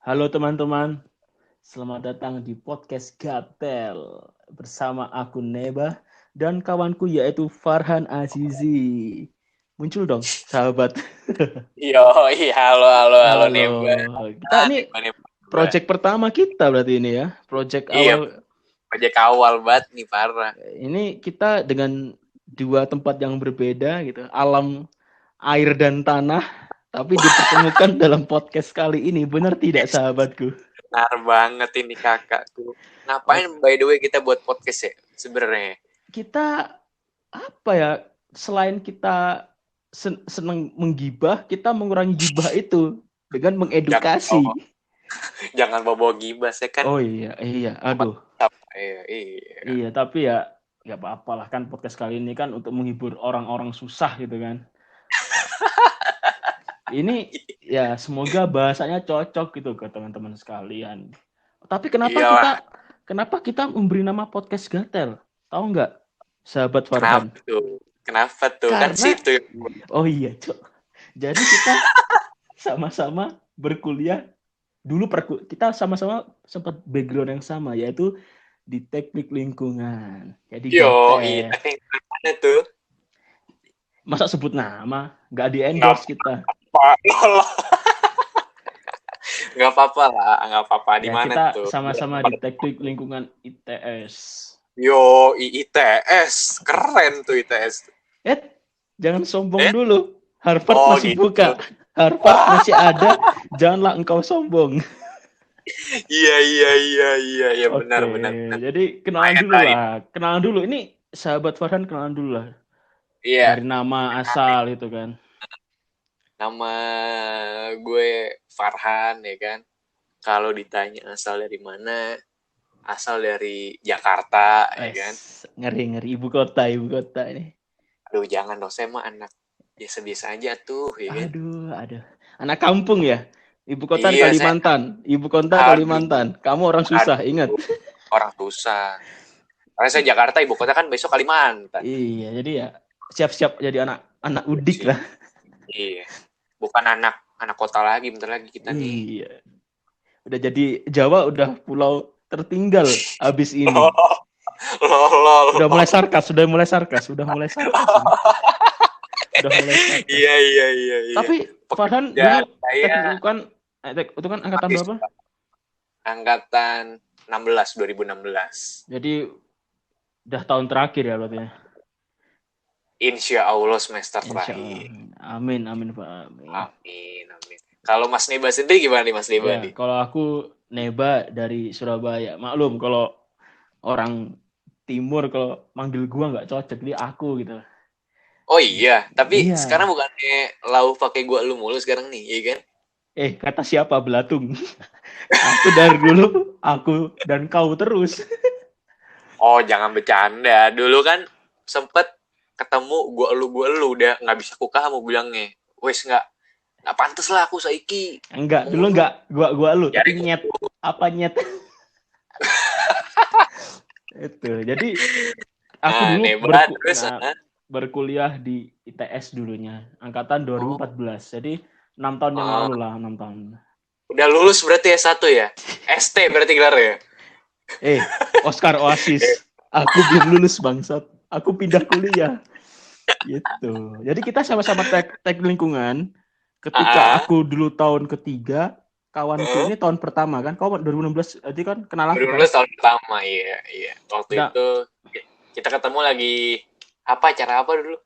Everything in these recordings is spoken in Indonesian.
Halo teman-teman, selamat datang di podcast Gatel bersama aku Neba dan kawanku yaitu Farhan Azizi. Muncul dong, sahabat. Yo, iya, halo, Halo, Neba. kita ini Neba, Neba. project pertama kita berarti ini ya, project Iya, awal. project awal banget nih, parah. Ini kita dengan dua tempat yang berbeda gitu, alam, air dan tanah, tapi dipertemukan dalam podcast kali ini. Benar tidak sahabatku? Benar banget ini kakakku. Ngapain Oke. by the way kita buat podcast ya sebenarnya? Kita apa ya, selain kita senang menggibah, kita mengurangi gibah itu dengan Jangan mengedukasi. bawa, jangan bawa gibah, saya kan Oh iya, iya, aduh. iya, iya. Iya, tapi ya nggak apa-apa lah, kan podcast kali ini kan untuk menghibur orang-orang susah gitu kan. Ini ya semoga bahasanya cocok gitu ke teman-teman sekalian. Tapi Iyalah, kenapa kita memberi nama podcast Gatel? Tahu nggak, sahabat kenapa Farhan? tuh? Kenapa tuh? Kan Karena situ yang oh iya, Cok. Jadi kita sama-sama berkuliah dulu, kita sama-sama sempat background yang sama, yaitu di teknik lingkungan. Jadi yo, iya, Gatel. mana tuh? Masa sebut nama? Nggak di Nggak endorse kita. apa-apa, nggak apa-apa lah, nggak apa-apa. Di Ya mana kita tuh? sama-sama di teknik lingkungan ITS. Yo, ITS, keren tuh ITS. Eh, jangan sombong Eh, dulu. Harvard oh masih gitu. buka. Harvard masih ada. Janganlah engkau sombong. Iya, Oke, benar. jadi kenalan Lumayan dulu lah ya. lah. Kenalan dulu. Ini sahabat Farhan, kenalan dulu lah. Iya, Dari nama asal itu kan. nama gue Farhan ya kan. Kalau ditanya asal dari mana, asal dari Jakarta ya kan. Ngeri ibu kota ini. Aduh, jangan dong, saya mah anak biasa-biasa aja tuh ya kan. Aduh. Anak kampung ya. Ibu kota Iya, saya Kalimantan. Ibu kota aduh, Kalimantan. Kamu orang susah, ingat. aduh, orang susah. Karena saya Jakarta, ibu kota kan besok Kalimantan. Iya, jadi ya siap-siap jadi anak anak udik lah. Iya, bukan anak anak kota lagi, bentar lagi kita nih. Iya. Udah jadi Jawa, udah pulau tertinggal abis ini. Lol. Udah mulai sarkas. Udah mulai sarkas ini. Udah mulai sarkas. Iya. Tapi Farhan Dan dulu saya itu kan angkatan berapa? angkatan 2016. Jadi udah tahun terakhir ya berarti ya. Insya Allah semester Insya Allah. terakhir. Amin Pak. Amin. Kalau Mas Neba sendiri gimana nih Mas Neba Ya, nih? kalau aku Neba dari Surabaya. Maklum kalau orang timur kalau manggil gua nggak cocok, dia aku gitu. Oh iya, tapi Iya. sekarang bukannya lau pakai gua lu mulu sekarang nih, iya kan? Kata siapa Belatung? Aku dari dulu aku dan kau terus. Oh, jangan bercanda. Dulu kan sempet ketemu gua lu udah nggak bisa ku kamu bilangnya. Wes nggak pantas lah aku saiki. Enggak, dulu Ngomong lu. enggak gua lu, Jadi tapi nyet. Apa nyet? Itu. Jadi aku nah, dulu Neba terus berkuliah di ITS dulunya, angkatan oh, 2014. Jadi 6 tahun yang lalu lah, 6 tahun. udah lulus berarti S1 ya? ST berarti gelar ya? Oscar Oasis. Aku belum lulus bangsat. Aku pindah kuliah. Gitu. Jadi kita sama-sama tek lingkungan. Ketika Ah, aku dulu tahun ketiga, kawanku ini tahun pertama kan. Kau 2016 berarti kan kenal aku kan? 2016 tahun pertama, iya. Waktu Nah, itu kita ketemu lagi acara apa dulu?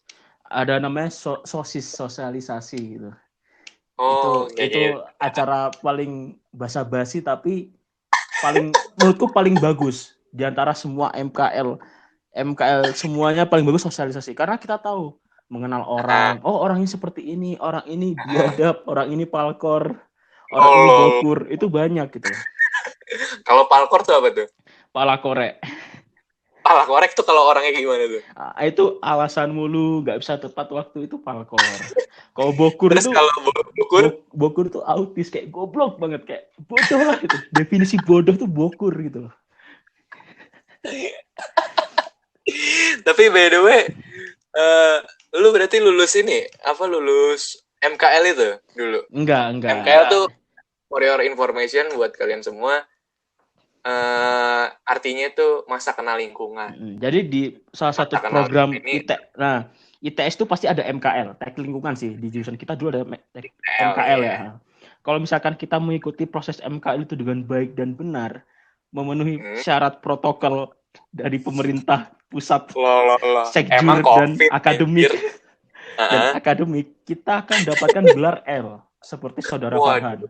ada namanya sosis, sosialisasi gitu. Oh, Itu acara paling basa-basi tapi menurutku paling bagus di antara semua MKL semuanya paling bagus sosialisasi, karena kita tahu mengenal orang. Oh, orang ini seperti ini, orang ini biadab, orang ini palkor, orang ini Oh, bokur, itu banyak gitu. kalau palkor tuh apa tuh? Palakore. Pala korek tuh kalau orangnya gimana tuh? Itu alasan mulu, nggak bisa tepat waktu, itu palkor. Kalau bokur Terus itu kalau bukur, bokur tuh autis, kayak goblok banget, kayak bodoh lah gitu. Definisi bodoh tuh bokur gitu loh. tapi by the way, lu berarti lulus ini apa lulus MKL itu dulu? Enggak. MKL tuh for your information buat kalian semua, artinya itu masa kenal lingkungan. Jadi di salah Masa satu kenal program ini ITS itu pasti ada MKL, teknik lingkungan sih. Di jurusan kita dulu ada MKL MKL ya. ya. Kalau misalkan kita mengikuti proses MKL itu dengan baik dan benar, memenuhi syarat protokol dari pemerintah pusat, sekjur dan akademik, kita akan dapatkan gelar L seperti saudara Farhan.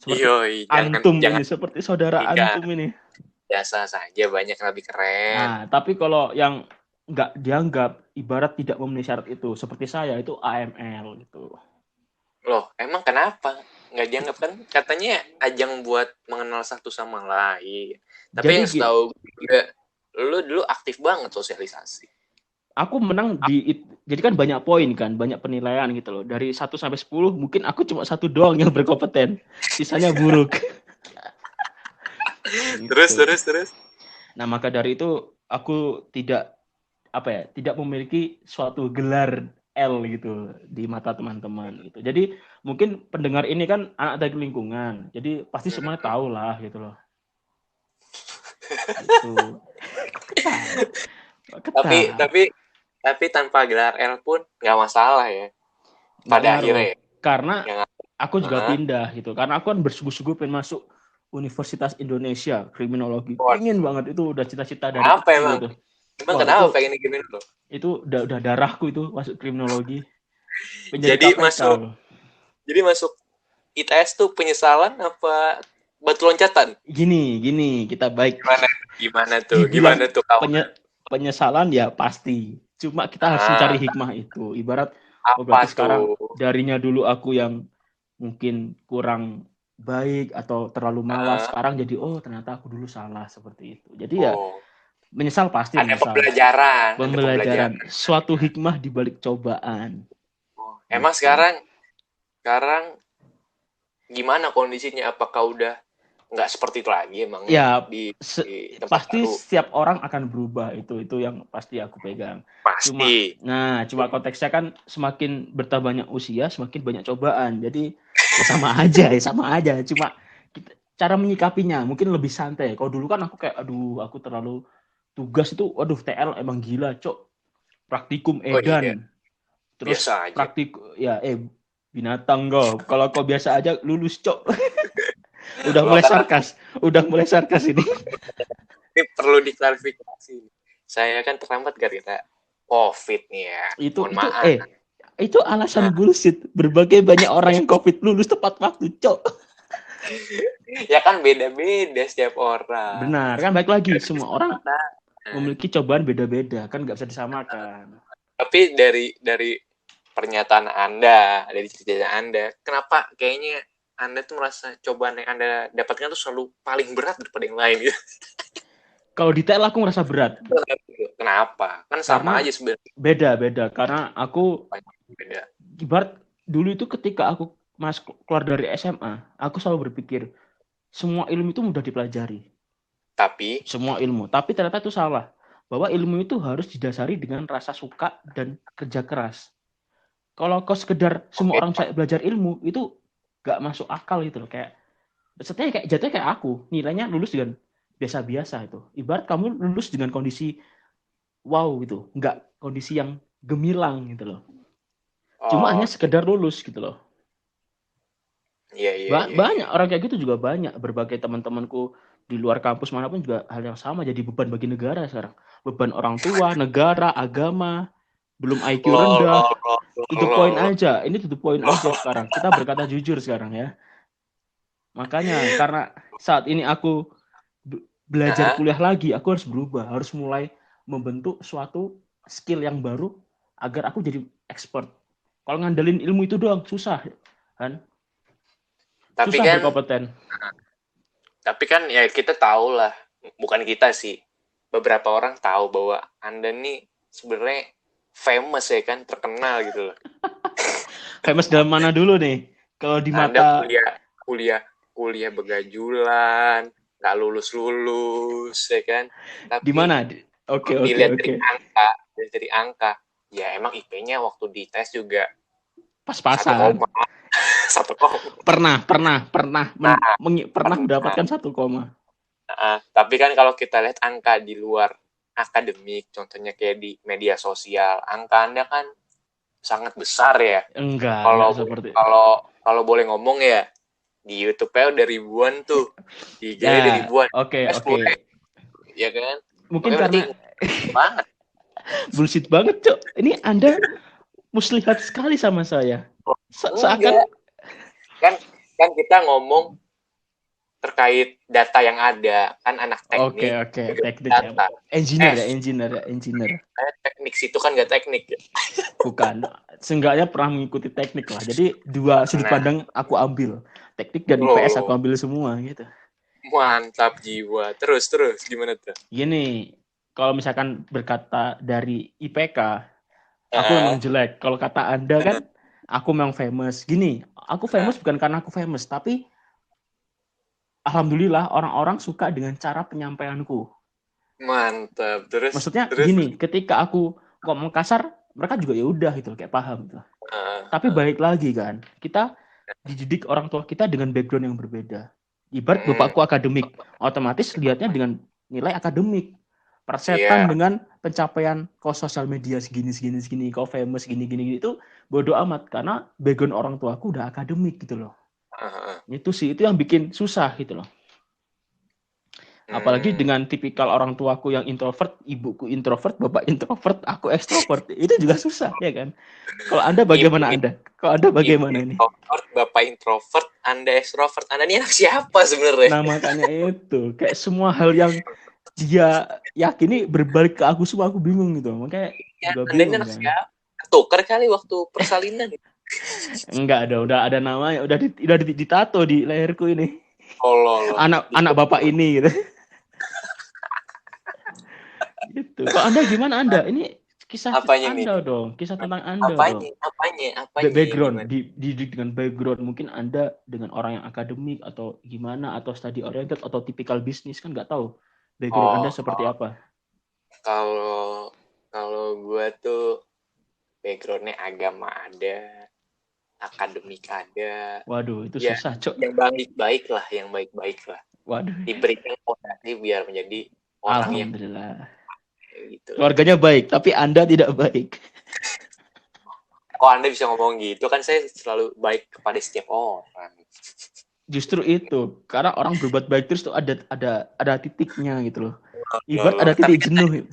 Seperti antum ini, seperti saudara antum ini. Biasa saja, banyak yang lebih keren. Nah, tapi kalau yang nggak dianggap, ibarat tidak memenuhi syarat itu, seperti saya itu AML gitu. Loh, emang kenapa nggak dianggap? Kan katanya ajang buat mengenal satu sama lain. Tapi jadi, yang setahu gue, lu dulu aktif banget sosialisasi. Aku menang jadi kan banyak poin kan, banyak penilaian gitu loh. Dari 1 sampai 10 mungkin aku cuma 1 doang yang berkompeten. Sisanya buruk. Gitu. Terus. Nah, maka dari itu aku tidak memiliki suatu gelar L gitu di mata teman-teman gitu. Jadi mungkin pendengar ini kan anak dari lingkungan. Jadi pasti semuanya tahu lah gitu loh. Gitu. Tapi tanpa gelar L pun nggak masalah ya. Pada akhirnya. Karena aku juga pindah gitu. Karena aku kan bersungguh-sungguh pengen masuk Universitas Indonesia kriminologi. Pengen banget, itu udah cita-cita dari kecil gitu. Emang kenapa pengen kriminologi? Itu udah darahku itu masuk kriminologi. Jadi masuk ITS tuh penyesalan apa batu loncatan? Gini, kita baik. Gimana tuh kawan? Penyesalan ya pasti. Cuma kita harus mencari hikmah itu. Ibarat berarti sekarang darinya dulu aku yang mungkin kurang baik atau terlalu malas, sekarang jadi ternyata aku dulu salah seperti itu. Jadi ya menyesal pasti. Ada pembelajaran. Suatu hikmah di balik cobaan. Emang sekarang gimana kondisinya? Apakah udah nggak seperti itu lagi emang? Ya, pasti setiap orang akan berubah, itu yang pasti aku pegang. Pasti. Cuma konteksnya kan semakin bertambahnya usia, semakin banyak cobaan. Jadi ya sama aja. Cuma cara menyikapinya mungkin lebih santai. Kalau dulu kan aku kayak aku terlalu tugas itu, TL emang gila, cok. Praktikum edan. Terus praktikum ya binatang kok. Kalau kau biasa aja lulus, cok. Udah mulai sarkas ini. Ini perlu diklarifikasi. Saya kan terlambat gara-gara COVID nih ya. Itu alasan bullshit. Berbagai banyak orang yang COVID lulus tepat waktu, cok. Ya kan beda-beda setiap orang. Benar, kan baik lagi. Semua orang memiliki cobaan beda-beda, kan nggak bisa disamakan. Tapi dari pernyataan Anda, dari cerita Anda, kenapa kayaknya Anda tuh merasa cobaan yang Anda dapatkan tuh selalu paling berat daripada yang lain gitu? Kalau di TL aku merasa berat. Kenapa? Kan sama aja sebenarnya. Beda. Karena aku ibarat dulu itu ketika aku keluar dari SMA, aku selalu berpikir semua ilmu itu mudah dipelajari. Tapi ternyata itu salah. Bahwa ilmu itu harus didasari dengan rasa suka dan kerja keras. Kalau kau sekedar semua orang bisa belajar ilmu, itu gak masuk akal gitu loh. Kayak jatuhnya kayak aku, nilainya lulus dengan biasa-biasa itu. Ibarat kamu lulus dengan kondisi wow gitu, nggak kondisi yang gemilang gitu loh. Cuma hanya sekedar lulus gitu loh. Iya. Banyak orang kayak gitu juga banyak. Berbagai teman-temanku di luar kampus manapun juga hal yang sama, jadi beban bagi negara sekarang. Beban orang tua, negara, agama, belum IQ rendah. Itu poin aja. Ini tutup poin aja sekarang. Kita berkata jujur sekarang ya. Makanya karena saat ini aku belajar kuliah lagi, aku harus berubah, harus mulai membentuk suatu skill yang baru agar aku jadi expert. Kalau ngandelin ilmu itu doang susah kan? Susah berkompeten. Tapi kan ya kita tahu lah, bukan kita sih, beberapa orang tahu bahwa Anda nih sebenarnya famous ya kan, terkenal gitu loh. Famous dalam mana dulu nih? Kalau di mata Anda kuliah begajulan, nggak lulus ya kan? Tapi di mana? Oke. Dari angka, ya emang IP-nya waktu di tes juga pas-pasan. 1 koma. Pernah Nah, pernah nah, mendapatkan 1 koma. tapi kan kalau kita lihat angka di luar akademik, contohnya kayak di media sosial, angka Anda kan sangat besar ya. Enggak seperti Kalau boleh ngomong ya, di YouTube-nya udah ribuan tuh, di IG-nya udah ya. ribuan, Oke. 10, ya kan? Mungkin Makanya berarti karena banget. bullshit banget, Cok. Ini Anda muslihat sekali sama saya. Seakan Enggak, kan kan kita ngomong terkait data yang ada, kan anak teknik, oke, juga teknik ya. data. Engineer. Teknik situ kan nggak teknik ya. Bukan. Seenggaknya pernah mengikuti teknik lah. Jadi dua sudut Nah, pandang aku ambil. Teknik dan IPS aku lo ambil semua gitu. mantap jiwa. Terus gimana tuh? Gini, kalau misalkan berkata dari IPK, aku memang Ah, jelek. Kalau kata Anda kan, aku memang famous. Gini, aku famous bukan karena aku famous, tapi alhamdulillah orang-orang suka dengan cara penyampaianku. mantap. Maksudnya Terus. gini, ketika aku ngomong kasar, mereka juga ya udah gitu, kayak paham gitu. Tapi Ah. balik lagi kan, kita dididik orang tua kita dengan background yang berbeda. Ibarat Hmm, bapakku akademik, otomatis lihatnya dengan nilai akademik. Persetan iya. dengan pencapaian kau sosial media segini, kau famous gini itu bodoh amat karena background orang tuaku udah akademik gitu loh. Ah. Itu sih itu yang bikin susah gitu loh. Apalagi Hmm. dengan tipikal orang tuaku yang introvert, ibuku introvert, bapak introvert, aku ekstrovert. Itu juga susah ya kan. Kalau Anda Ibu, bagaimana Anda? Kalau Anda ibu bagaimana ini? introvert, bapak introvert, Anda extrovert. Anda ini anak siapa sebenarnya? Nah makanya itu kayak semua hal yang dia yakini berbalik ke aku semua aku bingung gitu. Makanya Ya, juga Anda ini bingung anak kan. siapa? Tukar kali waktu persalinan. Enggak ada, udah ada namanya, udah ditato di leherku ini. Oh, lo. Anak bapak ini gitu. Gitu. Kalau Anda gimana Anda? Ini kisah Apanya nih? Anda dong, kisah tentang Anda dong. Apanya yang Background, gimana? dididik dengan background. Mungkin Anda dengan orang yang akademik atau gimana, atau study oriented atau tipikal bisnis kan nggak tahu. Background Anda Oh, seperti apa? kalau kalau gue tuh backgroundnya agama ada, akademik ada, Waduh, itu ya susah, Cok. yang baik-baik lah. Waduh, Diberikan fondasi biar menjadi orang yang alhamdulillah. gitu. Keluarganya baik, tapi Anda tidak baik. Kok Anda bisa ngomong gitu? Kan saya selalu baik kepada setiap orang. Justru itu, karena orang berbuat baik terus tuh ada titiknya gitu loh. Ibarat Loh. ada titik jenuh.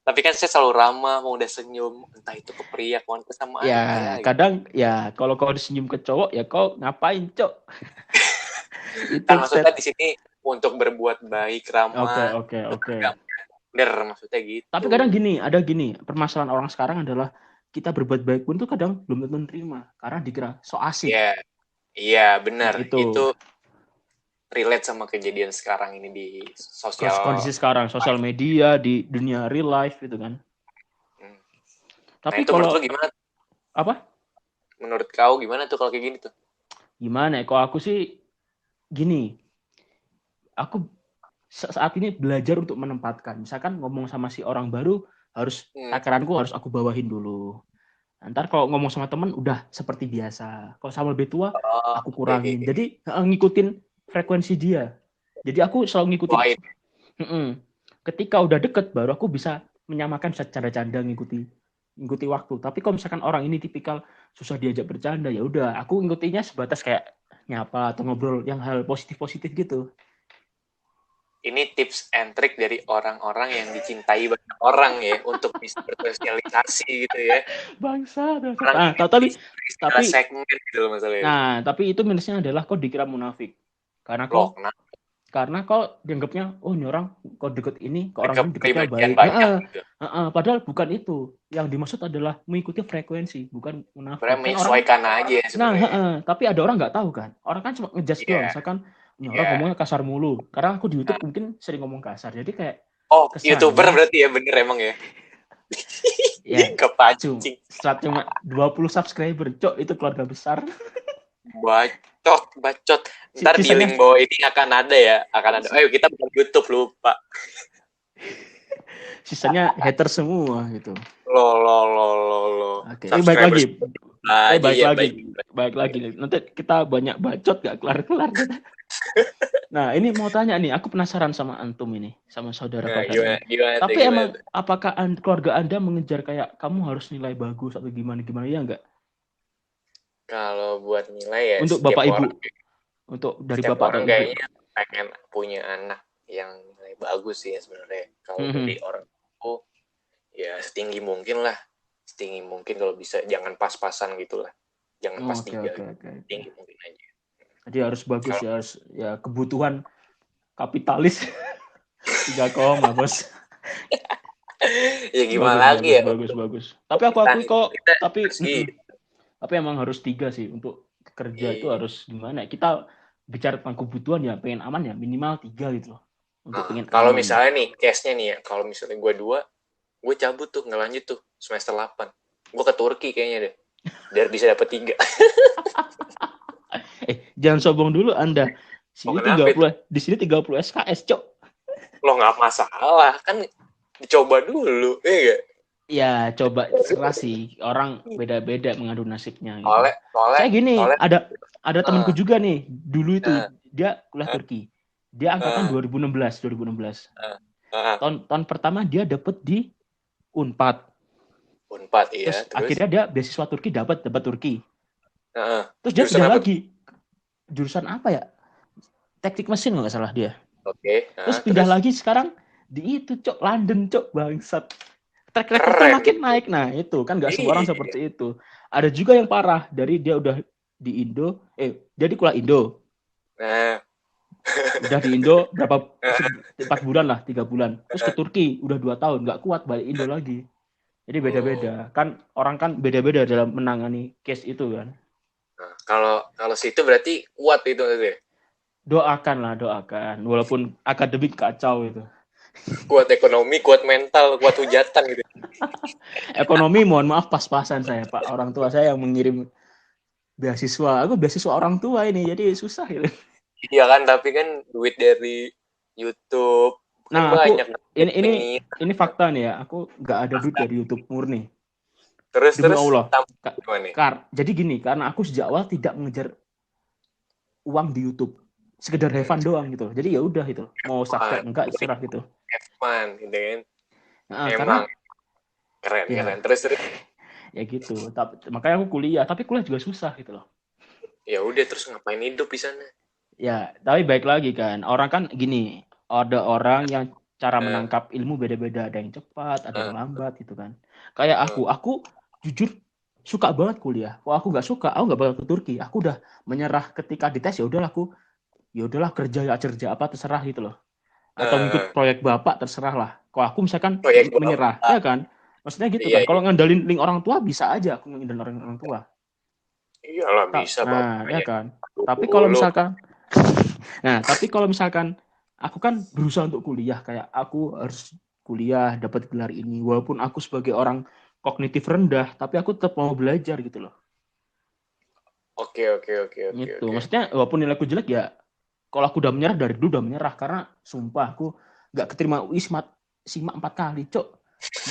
Tapi kan saya selalu ramah, mau udah senyum, entah itu ke pria, wanita sama Ya, aja. Gitu. kadang ya kalau kau disenyum ke cowok ya kau ngapain, Cok? Itu Kan maksudnya di sini untuk berbuat baik, ramah, Oke. bener maksudnya gitu. Tapi kadang ada gini, permasalahan orang sekarang adalah kita berbuat baik pun tuh kadang belum tentu nerima karena dikira so asik. Iya, benar. Nah, itu Itu relate sama kejadian sekarang ini di kondisi sosial. sekarang, sosial media, di dunia real life gitu kan. Nah, Tapi itu menurut kalau lo gimana? apa? Menurut kau gimana tuh kalau kayak gini tuh? Gimana ya? Kalau aku sih gini, aku saat ini belajar untuk menempatkan. Misalkan ngomong sama si orang baru, harus takaranku harus aku bawahin dulu. Ntar kalau ngomong sama temen udah seperti biasa. Kalau sama lebih tua, aku kurangin. Jadi ngikutin frekuensi dia. Jadi aku selalu ngikutin. Ketika udah deket, baru aku bisa menyamakan secara canda ngikuti waktu. Tapi kalau misalkan orang ini tipikal susah diajak bercanda, ya udah aku ngikutinya sebatas kayak nyapa atau ngobrol yang hal positif gitu. Ini tips and trick dari orang-orang yang dicintai banyak orang ya untuk bisa bersosialisasi gitu ya. Bangsa. Orang Tapi segmen gitu loh masalahnya. Nah, tapi itu minusnya adalah kok dikira munafik. Karena kok dianggapnya ini orang kok deket ini, kok orang ini deketnya baik. Padahal bukan itu. Yang dimaksud adalah mengikuti frekuensi, bukan munafik. Kan menyesuaikan aja sebenarnya. Nah, tapi ada orang nggak tahu kan. Orang kan cuma ngejudge doang. Misalkan ini orang ngomongnya kasar mulu. Karena aku di YouTube mungkin sering ngomong kasar. Jadi kayak YouTuber berarti ya bener emang ya. Ya, kepancing. Cuma 20 subscriber, Cok, itu keluarga besar. Bacot. Ntar di link bawah ini akan ada ya. Kita bukan YouTube, lupa. Sisanya hater semua gitu. Lo. Oke, baik lagi. aja Baik ya, lagi, baik. baik lagi. Nanti kita banyak bacot gak kelar-kelar kita. Nah, ini mau tanya nih, aku penasaran sama antum ini, sama saudara Nah, kalian ini. gimana tuh, Tapi gimana emang tuh? apakah keluarga Anda mengejar kayak kamu harus nilai bagus atau gimana ya enggak? Kalau buat nilai ya Untuk bapak ibu, untuk dari setiap bapak atau orang ibu. kayaknya pengen punya anak yang nilai bagus sih ya sebenarnya. Kalau Mhm. dari orang tua ya setinggi mungkin lah, setinggi mungkin kalau bisa, jangan pas-pasan gitu lah, jangan pas Oke, tiga, oke, oke, oke. tinggi mungkin aja. Jadi harus bagus Kalau ya, harus ya kebutuhan kapitalis 3, bos. ya gimana Bagus, lagi bagus, ya, bagus, untuk bagus. Tapi aku kita akui kok, kita tapi harus gitu. tapi emang harus 3 sih untuk kerja itu Iya. harus gimana ya? Kita bicara tentang kebutuhan ya pengen aman ya minimal 3 gitu loh. Untuk Nah, pengen kalau aman. misalnya nih case-nya nih ya, kalau misalnya gue 2, gue cabut tuh, nggak lanjut tuh semester 8. Gue ke Turki kayaknya deh, biar bisa dapet 3. Jangan sombong dulu Anda. Oh, Sini kenapa itu? 30, di sini 30 SKS, Cok. Lo nggak masalah kan, dicoba dulu, iya gak? Ya, coba serah sih. Orang beda-beda mengadu nasibnya gitu. Soalnya soalnya Saya gini, soalnya ada temanku uh, juga nih. Dulu itu uh, dia kuliah uh, Turki. Dia angkatan uh, 2016, 2016. uh, uh, Tahun pertama dia dapet di Unpad. Unpad iya, Terus terus akhirnya dia beasiswa Turki dapat Turki. Terus dia jurusan pindah apa tuh? lagi. Jurusan apa ya? Teknik mesin nggak salah dia. Oke, Terus pindah terus lagi sekarang di itu, Cok, London, Cok, bangsat. Track recordnya keren makin gitu. naik. Nah, itu kan nggak semua orang Iya. seperti itu. Ada juga yang parah dari dia udah di Indo, dia di kuliah Indo. Nah, Udah di Indo berapa 4 bulan lah, 3 bulan. Terus ke Turki udah 2 tahun, nggak kuat balik Indo lagi. Jadi oh. beda-beda. Kan orang kan beda-beda dalam menangani case itu kan. Nah, kalau situ berarti kuat itu ya. Doakan lah, doakan. Walaupun akademik kacau itu. Kuat ekonomi, kuat mental, kuat hujatan gitu. Ekonomi mohon maaf pas-pasan saya, Pak. Orang tua saya yang mengirim beasiswa. Aku beasiswa orang tua ini, jadi susah gitu. Iya kan, tapi kan duit dari YouTube kan Nah, banyak. ini fakta nih ya. Aku nggak ada duit dari YouTube murni. Terus Demi terus Allah. gimana nih? Jadi gini, karena aku sejak awal tidak mengejar uang di YouTube. Sekedar have fun doang gitu. Jadi ya udah gitu. Mau subscribe enggak serah gitu. Evan gitu kan. Nah, Emang karena keren ya terus ya gitu. Makanya aku kuliah, tapi kuliah juga susah gitu loh. ya udah, terus ngapain hidup di sana? Ya, tapi baik lagi kan. Orang kan gini, ada orang yang cara Nah, menangkap ilmu beda-beda. Ada yang cepat, ada yang lambat gitu kan. Kayak aku jujur suka banget kuliah. Kalau aku nggak suka, aku nggak bakal ke Turki. Aku udah menyerah ketika dites, ya udahlah kerja apa terserah gitu loh. Atau ngikut proyek bapak terserah lah. Kalau aku misalkan proyek menyerah, bapak. ya kan? Maksudnya gitu Iya, kan. iya. Kalau ngandalin link orang tua bisa aja aku ngandalin orang tua. Iyalah bisa Nah, ya bapaknya kan. Tapi kalau dulu. misalkan aku kan berusaha untuk kuliah, kayak aku harus kuliah dapat gelar ini walaupun aku sebagai orang kognitif rendah, tapi aku tetap mau belajar gitu loh. Oke. Gitu. Maksudnya walaupun nilaiku jelek ya, kalau aku udah menyerah dari dulu udah menyerah, karena sumpah aku nggak keterima UI simak 4 kali, Cok.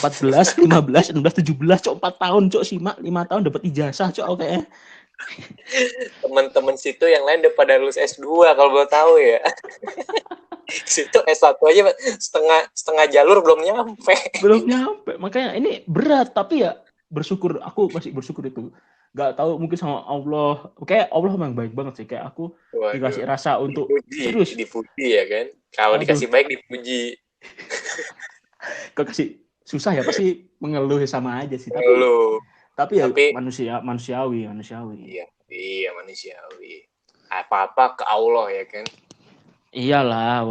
14, 15, 16, 17, Cok, 4 tahun, Cok, simak 5 tahun dapat ijazah, Cok, oke. Teman-teman situ yang lain udah pada lulus S2 kalau boleh tahu ya. Situ S1 aja setengah jalur belum nyampe. Belum nyampe. Makanya ini berat, tapi ya bersyukur, aku masih bersyukur itu. Nggak tahu, mungkin sama Allah. Kayak Allah memang baik banget sih. Kayak aku Waduh, dikasih rasa untuk serius. dipuji ya kan. Kalau Aduh, dikasih baik dipuji. kok kasih susah ya pasti mengeluh sama aja sih. Lu. Tapi ya Tapi manusiawi. iya manusiawi. Apa-apa ke Allah ya kan. Iyalah,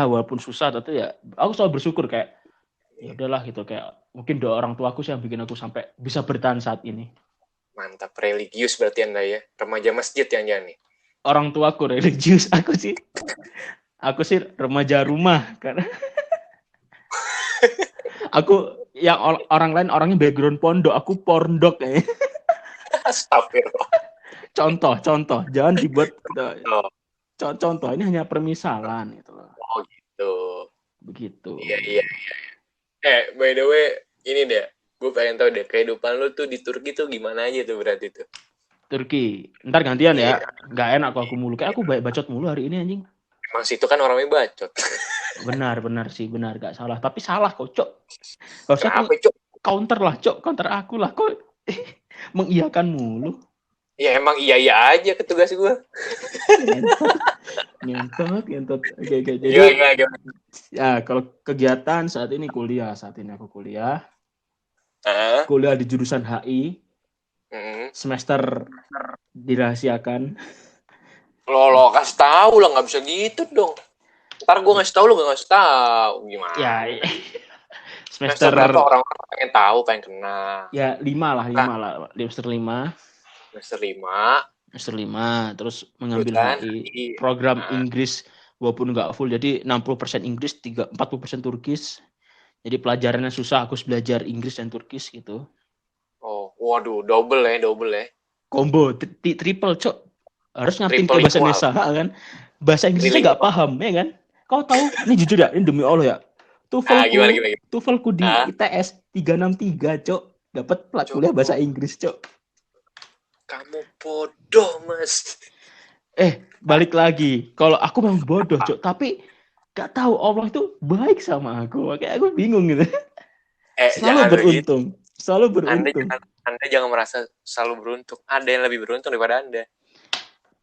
walaupun susah, tapi ya aku selalu bersyukur kayak ya udahlah gitu, kayak mungkin doa orang tua aku sih yang bikin aku sampai bisa bertahan saat ini. Mantap, religius berarti Anda ya. Remaja masjid yang nih. Orang tua aku religius, aku sih remaja rumah, karena aku yang orang lain orangnya background pondok, aku pondok ya. Astagfirullah. Contoh, jangan dibuat Oh. contoh, ini hanya permisalan gitu loh. Oh gitu. Begitu. Iya. By the way, ini deh. Gue pengen tahu deh kehidupan lu tuh di Turki tuh gimana aja tuh berarti tuh. Turki. Ntar gantian Iya. ya. Nggak enak aku mulu. Kayak aku bacot mulu hari ini anjing. Emang situ kan orangnya bacot. Benar sih, benar gak salah. Tapi salah kok, Cok. Harusnya Kenapa, Cok? counter lah, Cok. Counter aku lah. Kok mengiyakan mulu. Ya emang iya aja ke tugas gue. Ngentot. Oke. Jadi Gimana? ya kalau kegiatan saat ini kuliah. Saat ini aku kuliah. Heeh. Kuliah di jurusan HI. Semester dirahasiakan. Lo kasih tahu lah, nggak bisa gitu dong. Ntar gue ngasih tahu lo gak ngasih tahu gimana? Ya, Semester berapa orang pengen tahu, pengen kenal? Ya 5 lah. Semester 5. Semester 5. Terus mengambil HI. Program Inggris walaupun nggak full. Jadi 60% Inggris, 40% Turkis. Jadi pelajarannya susah. Aku harus belajar Inggris dan Turkis gitu. Oh, waduh, double ya. Combo, triple, Cok. Harus ngertiin ke bahasa Indonesia kan. Bahasa Inggrisnya nggak paham, ya kan? Kau tahu, ini jujur ya, ini demi Allah ya. TOEFL-ku di ITS 363, Cok. Dapat plat kuliah bahasa Inggris, Cok. Kamu bodoh, Mas. Balik lagi. Kalau aku memang bodoh, Cok. Tapi gak tahu Allah itu baik sama aku. Kayak aku bingung gitu. Selalu beruntung. Anda jangan merasa selalu beruntung. Ada yang lebih beruntung daripada Anda.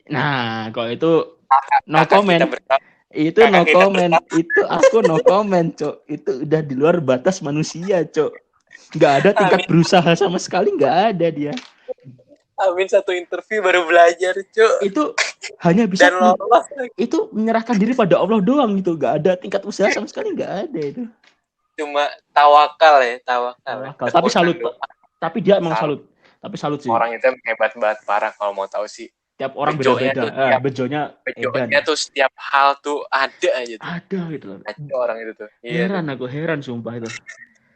Nah, kalau itu no comment. Itu no comment. Itu aku no comment, Cok. Itu udah di luar batas manusia, Cok. Gak ada tingkat berusaha sama sekali, gak ada dia. Amin satu interview baru belajar, Cok. Itu hanya bisa itu menyerahkan diri pada Allah doang gitu. Gak ada tingkat usaha sama sekali, gak ada itu. Cuma tawakal. Tapi salut, Pak. Tapi dia emang salut. Tapi salut sih. Orang itu hebat banget, parah kalau mau tahu sih. Tiap orang beda-beda. Bejonya tuh setiap hal tuh ada aja tuh. Ada gitu loh. Ada orang itu tuh. Heran sumpah itu.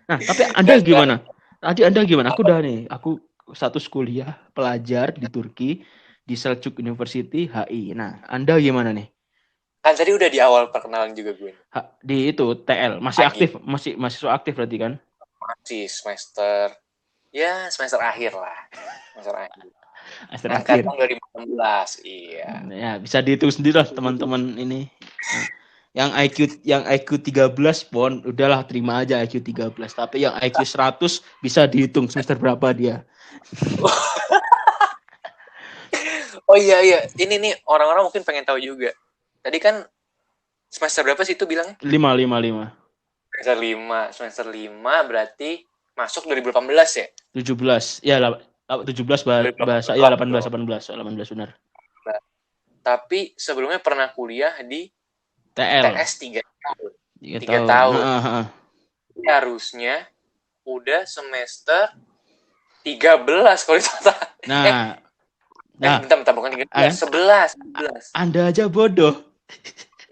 Nah, tapi Anda gimana? Tadi Anda gimana? Aku udah nih. Aku status kuliah pelajar di Turki di Selçuk University HI. Nah, Anda gimana nih? Kan tadi udah di awal perkenalan juga gue. Di itu TL masih aktif, masih mahasiswa aktif berarti kan? Masih semester akhir lah. Semester akhir. Angkatan 2016, iya. Ya, bisa dihitung sendiri lah teman-teman ini. Yang IQ 13 pon, udahlah terima aja IQ 13. Tapi yang IQ 100 bisa dihitung semester berapa dia. Oh iya. Ini nih orang-orang mungkin pengen tahu juga. Tadi kan semester berapa sih itu bilangnya? 5. Semester 5 berarti masuk 2018 ya? 17. Ya, 17 bahasa ya 18 benar. Tapi sebelumnya pernah kuliah di TS 3 tahun. 3 tahun. Harusnya udah semester 13 kalau itu salah. Bentar, bukan 13, 11. Anda aja bodoh.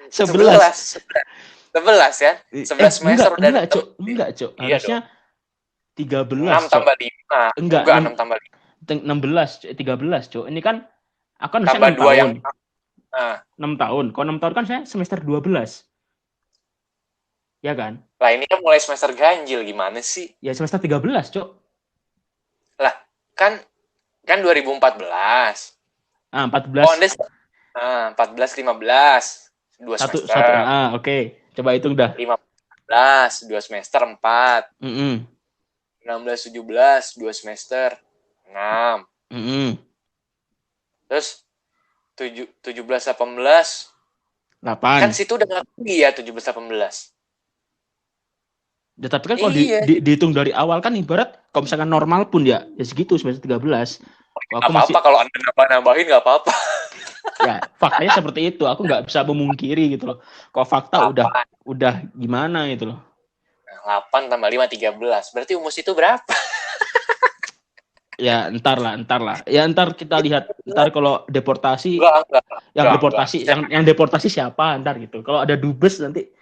11 ya? 11 semester udah. Enggak, Cok. Harusnya 13. 6 tambah 5. Enggak, 6 tambah 5. 13, Cok. Ini kan aku kan tambah 2 yang 6 tahun. Kalau 6 tahun kan saya semester 12. Ya kan? Lah ini kan mulai semester ganjil gimana sih? Ya semester 13, Cok. Lah, kan 2014. 14. Oh, 14 15. 2 semester. Oke. Coba hitung dah. 15, 2 semester 4. 16 17, 2 semester 6. Terus 17 18 8. Kan situ udah ya 17 18. Ya, tapi kan kalau dihitung dari awal kan ibarat kalau misalkan normal pun ya segitu semester 13. Apa-apa kalau Anda nambah-nambahin nggak apa-apa. Ya, faktanya seperti itu. Aku nggak bisa memungkiri gitu loh. Kalau fakta udah gimana gitu loh. 8 tambah 5 13. Berarti umus itu berapa? Ya, entar lah. Ya, entar kita lihat. Entar kalau deportasi yang deportasi siapa entar gitu. Kalau ada dubes nanti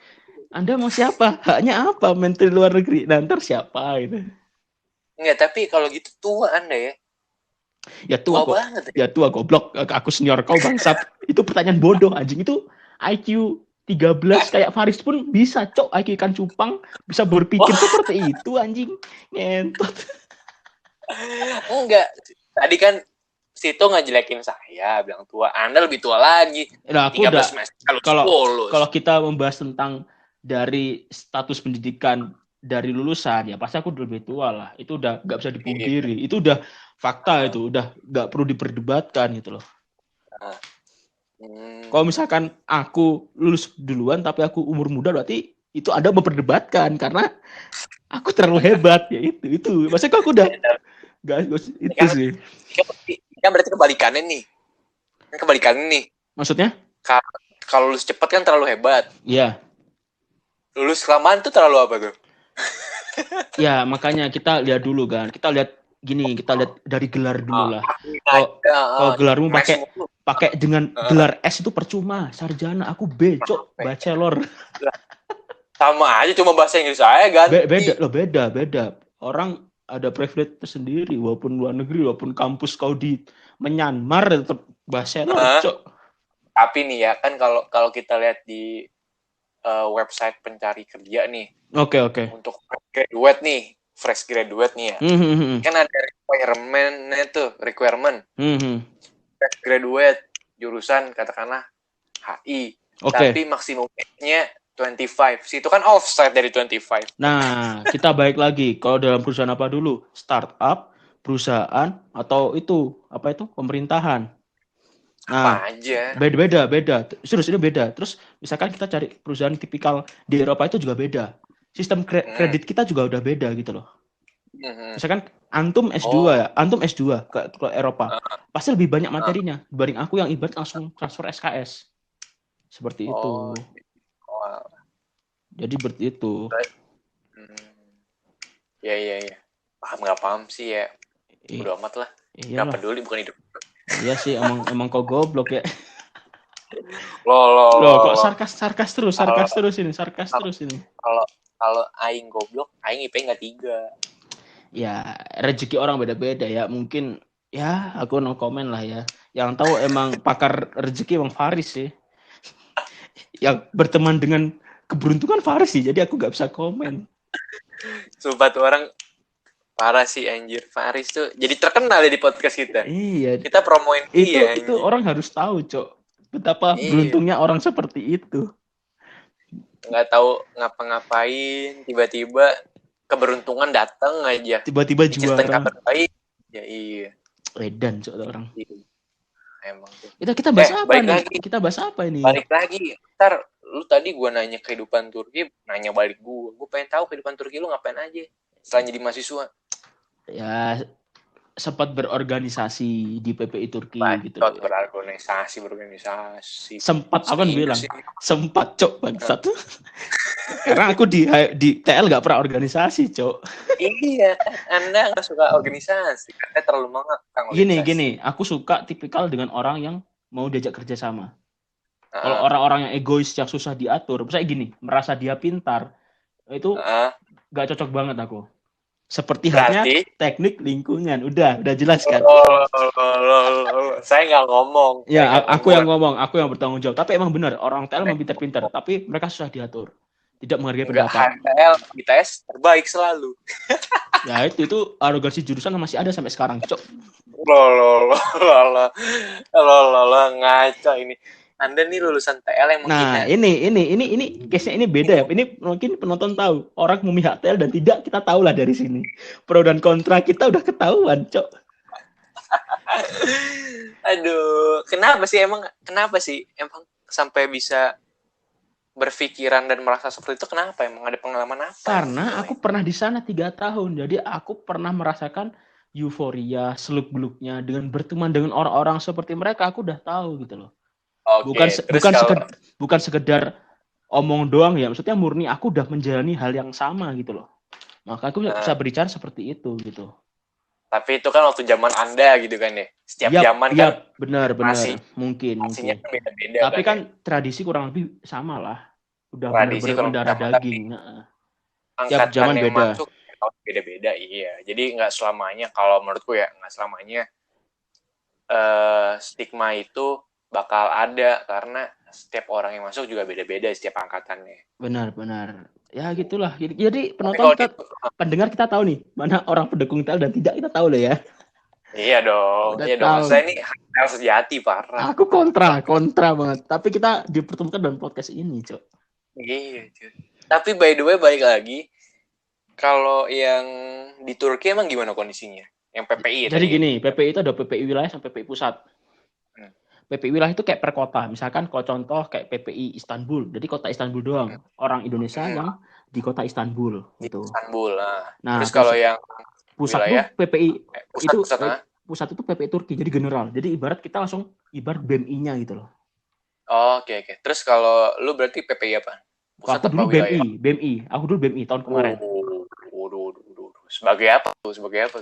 Anda mau siapa? Haknya apa? Menteri luar negeri. Nah, ntar siapa gitu. Enggak, tapi kalau gitu tua Anda ya. Ya tua banget. Ya tua goblok. Aku senior kau bangsat. Itu pertanyaan bodoh anjing. Itu IQ 13 kayak Faris pun bisa, Cok. IQ ikan cupang bisa berpikir seperti itu, anjing. Ngentot. Enggak. Tadi kan Sito ngejelekin saya, bilang tua. Anda lebih tua lagi. Nah, aku 13 udah semester kalau kalau lulus. kalau kita membahas tentang dari status pendidikan dari lulusan, ya pasti aku udah lebih tua lah. Itu udah nggak bisa dipungkiri. Itu udah fakta, itu udah nggak perlu diperdebatkan gitu loh. Kalau misalkan aku lulus duluan tapi aku umur muda, berarti itu Anda memperdebatkan karena aku terlalu hebat, ya itu. Maksudnya aku udah nggak itu kan, sih. Kan berarti kebalikannya nih. Kan kebalikannya nih. Maksudnya? Kalau lulus cepat kan terlalu hebat. Iya. Lulus kelamaan tuh terlalu apa tuh? Ya, makanya kita lihat dulu kan. Kita lihat dari gelar dulu lah. Kalau gelarmu pakai dengan gelar S itu percuma. Sarjana, aku B, Cok, bachelor. Sama aja, cuma bahasa Inggris saya ganti. Beda. Orang ada privilege tersendiri, walaupun luar negeri, walaupun kampus kau di Myanmar tetap bachelor, Cok. Tapi nih ya, kan kalau kita lihat di website pencari kerja nih. Oke. Untuk fresh graduate nih ya. Kan ada requirement. Fresh graduate jurusan katakanlah HI. Tapi maksimum age-nya 25. Situ kan offside dari 25. Nah, kita balik lagi. Kalau dalam perusahaan apa dulu? Startup, perusahaan, atau itu apa itu pemerintahan? Nah, apa aja. Beda. Serius ini beda. Terus misalkan kita cari perusahaan tipikal di Eropa itu juga beda. Sistem kredit kita juga udah beda gitu loh. Misalkan antum S2 ya, antum S2 ke Eropa. Pasti lebih banyak materinya dibanding aku yang ibarat langsung transfer SKS. Seperti itu. Jadi seperti itu. Iya. Nggak paham sih ya. Udah amat lah. Nggak peduli, bukan hidup. Iya sih, emang kau goblok ya. Loh, kok sarkas terus ini. Kalau aing goblok, aing IP nggak 3. Ya, rezeki orang beda-beda ya. Mungkin ya aku no comment lah ya. Yang tahu emang pakar rezeki emang Faris sih. Yang berteman dengan keberuntungan Faris sih. Jadi aku nggak bisa komen. Sumpah tuh orang parah sih anjir. Faris tuh jadi terkenal ya di podcast kita. Iya. Kita promoin dia. Itu orang harus tahu, Cok. Betapa beruntungnya orang seperti itu. Nggak tahu ngapa-ngapain, tiba-tiba keberuntungan datang aja. Tiba-tiba juara. Kabar baik. Ya iya. Edan, Cok, orang. Emang tuh. Kita bahas apa nih? Kita bahas apa ini? Balik lagi. Ntar lu tadi gue nanya kehidupan Turki, nanya balik gue. Gue pengen tahu kehidupan Turki lu ngapain aja selain jadi mahasiswa. Ya sempat berorganisasi di PPI Turki gitu. Berorganisasi. Sempat apa bilang? Sempat, Cok, bangsat. Karena aku di TL nggak pernah organisasi, Cok. Iya, Anda nggak suka organisasi. Anda terlalu mengekang organisasi. Gini, aku suka tipikal dengan orang yang mau diajak kerjasama. Kalau orang-orang yang egois yang susah diatur, misalnya gini, merasa dia pintar, itu nggak cocok banget aku. Seperti halnya teknik lingkungan. Udah jelas kan? Saya nggak ngomong. Ya, aku yang ngomong, aku yang bertanggung jawab. Tapi emang benar, orang TL memang pintar-pintar, tapi mereka susah diatur. Tidak menghargai pendapat. HTL di tes terbaik selalu. Ya itu arogansi jurusan masih ada sampai sekarang, Cok. Ngaco ini. Anda nih lulusan TL yang menghina. Nah, ini case-nya ini beda ya. Ini mungkin penonton tahu. Orang memihak TL dan tidak, kita tahu lah dari sini. Pro dan kontra kita udah ketahuan, Cok. Aduh, kenapa sih emang sampai bisa berpikiran dan merasa seperti itu? Kenapa emang ada pengalaman apa? Karena aku pernah di sana 3 tahun. Jadi aku pernah merasakan euforia, seluk-beluknya dengan berteman dengan orang-orang seperti mereka. Aku udah tahu gitu loh. Bukan sekedar omong doang ya, maksudnya murni aku udah menjalani hal yang sama gitu loh. Maka aku bisa berbicara seperti itu gitu. Tapi itu kan waktu zaman Anda gitu kan ya. Setiap zaman kan benar. Mungkin. Kan beda-beda. Tapi kan tradisi kurang lebih sama lah. Udah benar-benar mendarah daging. Tiap zaman beda. Masuk, beda-beda, iya. Jadi nggak selamanya, kalau menurutku ya, nggak selamanya stigma itu bakal ada, karena setiap orang yang masuk juga beda-beda setiap angkatannya. Benar. Ya gitulah. Jadi Tapi penonton kalau kita, pendengar kita tahu nih mana orang pendukung TL dan tidak, kita tahu loh ya. iya Udah dong. tahu. Maksudnya ini hal sejati parah. Aku kontra banget. Tapi kita dipertemukan dalam podcast ini, Cok. Iya, cuy. Tapi by the way balik lagi, kalau yang di Turki emang gimana kondisinya? Yang PPI ya Jadi tadi. gini, PPI itu ada PPI wilayah sampai PPI pusat. Hmm. PPI wilayah itu kayak per kota. Misalkan kalau contoh kayak PPI Istanbul. Jadi kota Istanbul doang. Orang Indonesia yang di kota Istanbul Di gitu. Istanbul. Nah, Terus kalau yang pusat wilayah tuh PPI itu pusat itu PPI Turki. Jadi general. Jadi ibarat kita langsung ibarat BMI-nya gitu loh. Oh, oke. Terus kalau lu berarti PPI apa? Pusat Aku apa dulu wilayah? BMI. Aku dulu BMI tahun kemarin. Waduh. Sebagai apa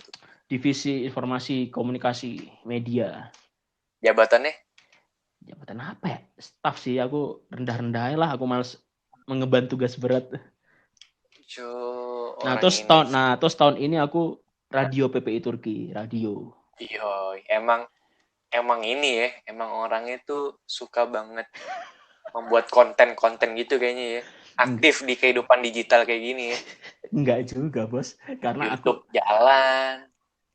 tuh? Divisi Informasi Komunikasi Media. Jabatannya? Jabatan apa ya? Staff sih. Aku rendah-rendah lah. Aku males mengemban tugas berat. Terus tahun ini aku radio PPI Turki. Radio. Iya, emang ini ya. Emang orangnya tuh suka banget membuat konten-konten gitu kayaknya ya. Aktif di kehidupan digital kayak gini ya. Enggak juga, Bos. Karena YouTube jalan,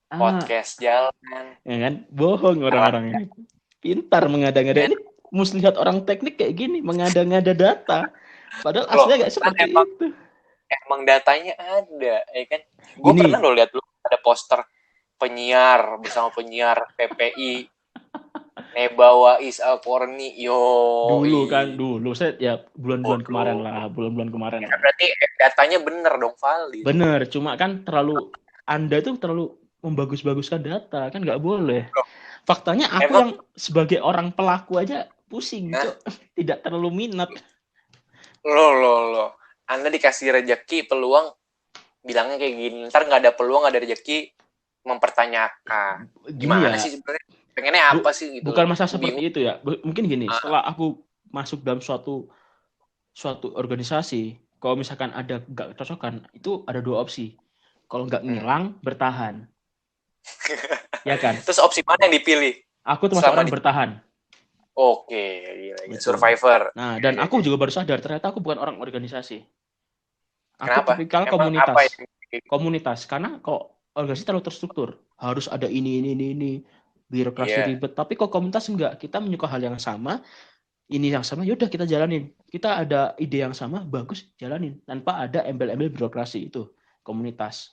podcast jalan. Ya kan? Bohong orang-orang ini. Pintar mengada-ngada. Ini mesti lihat orang teknik kayak gini, mengada-ngada data. Padahal aslinya nggak seperti itu. Emang datanya ada, ya kan? Gue pernah lo lihat ada poster penyiar bersama penyiar PPI. Nebawa is Alkorni, Dulu saya ya bulan-bulan kemarin. Ya, berarti datanya bener dong, valid. Bener, cuma kan Anda tuh terlalu membagus-baguskan data, kan nggak boleh. Faktanya aku yang sebagai orang pelaku aja pusing, Cok. Tidak terlalu minat. Loh. Anda dikasih rezeki peluang bilangnya kayak gini. Ntar nggak ada peluang, nggak ada rezeki mempertanyakan. Gimana sih sebenarnya? Pengennya apa sih gitu? Bukan masalah seperti itu ya. Mungkin gini, setelah aku masuk dalam suatu organisasi, kalau misalkan ada nggak cocokan, itu ada dua opsi. Kalau nggak ngilang, bertahan. Ya kan? Terus opsi mana yang dipilih? Aku termasuk orang bertahan. Oke, gila. Survivor. Nah, dan aku juga baru sadar ternyata aku bukan orang organisasi. Kenapa? Aku tipikal komunitas. Karena kok organisasi terlalu terstruktur, harus ada ini, birokrasi ribet. Tapi kok komunitas enggak, kita menyuka hal yang sama, ini yang sama, yaudah kita jalanin. Kita ada ide yang sama, bagus, jalanin. Tanpa ada embel-embel birokrasi, itu komunitas.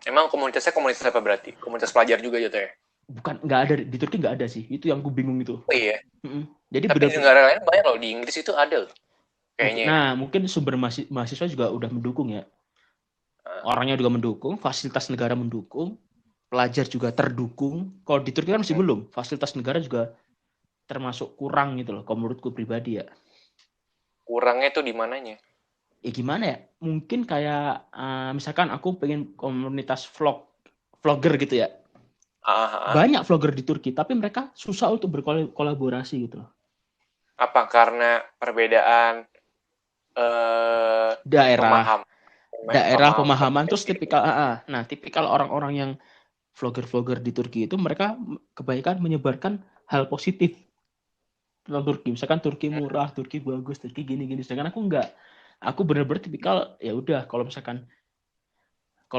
Emang komunitasnya komunitas apa berarti? Komunitas pelajar juga gitu ya? Bukan, nggak ada di Turki, nggak ada sih. Itu yang gue bingung itu. Oh iya. Jadi tapi di negara lain banyak loh, di Inggris itu ada loh. Kayaknya. Nah, mungkin sumber mahasiswa juga udah mendukung ya. Orangnya juga mendukung, fasilitas negara mendukung, pelajar juga terdukung. Kalau di Turki kan masih belum. Fasilitas negara juga termasuk kurang gitu loh, kalau menurutku pribadi ya. Kurangnya tuh di mananya? Ya gimana ya? Mungkin kayak misalkan aku pengen komunitas vlogger gitu ya. Banyak vlogger di Turki, tapi mereka susah untuk berkolaborasi gitu. Apa? Karena perbedaan daerah pemahaman, terus tipikal orang-orang yang vlogger di Turki itu mereka kebanyakan menyebarkan hal positif tentang Turki. Misalkan Turki murah, Turki bagus, Turki gini. Sedangkan aku enggak. Aku benar-benar tipikal ya udah kalau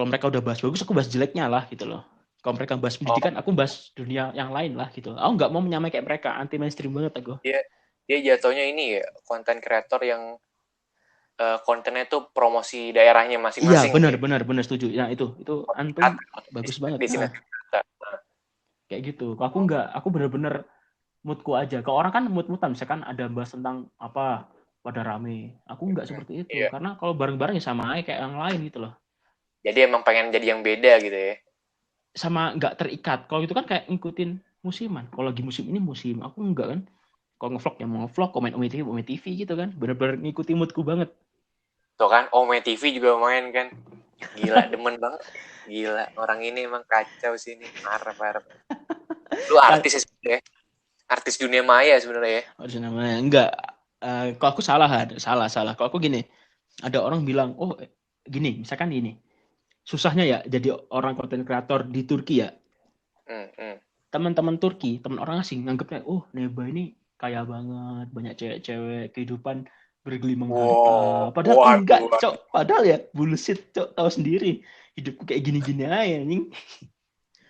mereka udah bahas bagus, aku bahas jeleknya lah gitu loh. Kalau mereka bahas pendidikan, aku bahas dunia yang lain lah gitu. Aku nggak mau menyamai kayak mereka, anti mainstream banget aku. Dia jatuhnya ini ya, konten kreator yang kontennya tuh promosi daerahnya masing-masing. Iya, benar setuju. Ya itu antum bagus banget. Kayak gitu. Aku enggak, aku benar-benar moodku aja. Kalau orang kan mood-moodan, misalkan ada bahas tentang apa pada rame. Aku enggak seperti itu. Karena kalau bareng-bareng ya sama aja kayak yang lain gitu loh. Jadi emang pengen jadi yang beda gitu ya. Sama enggak terikat. Kalau itu kan kayak ngikutin musiman. Kalau lagi musim ini musim, aku enggak kan. Kalau ngevlog ya mau ngevlog, komen Ome TV gitu kan. Benar-benar ngikutin moodku banget. Tuh kan, Ome TV juga main kan. Gila, demen banget. Gila, orang ini emang kacau sih ini. Parah. Lu artis ya? Artis dunia maya sebenarnya ya? Artis dunia maya. Enggak. Kalau aku salah. Kalau aku gini, ada orang bilang, oh gini, misalkan gini. Susahnya ya jadi orang konten kreator di Turki ya. Teman-teman Turki, teman orang asing nganggapnya, oh Neba ini kaya banget, banyak cewek-cewek, kehidupan bergelimang Wow, harta. Padahal enggak, waduh. Cok. Padahal ya bullshit, Cok. Tahu sendiri. Hidupku kayak gini-gini aja, anjing.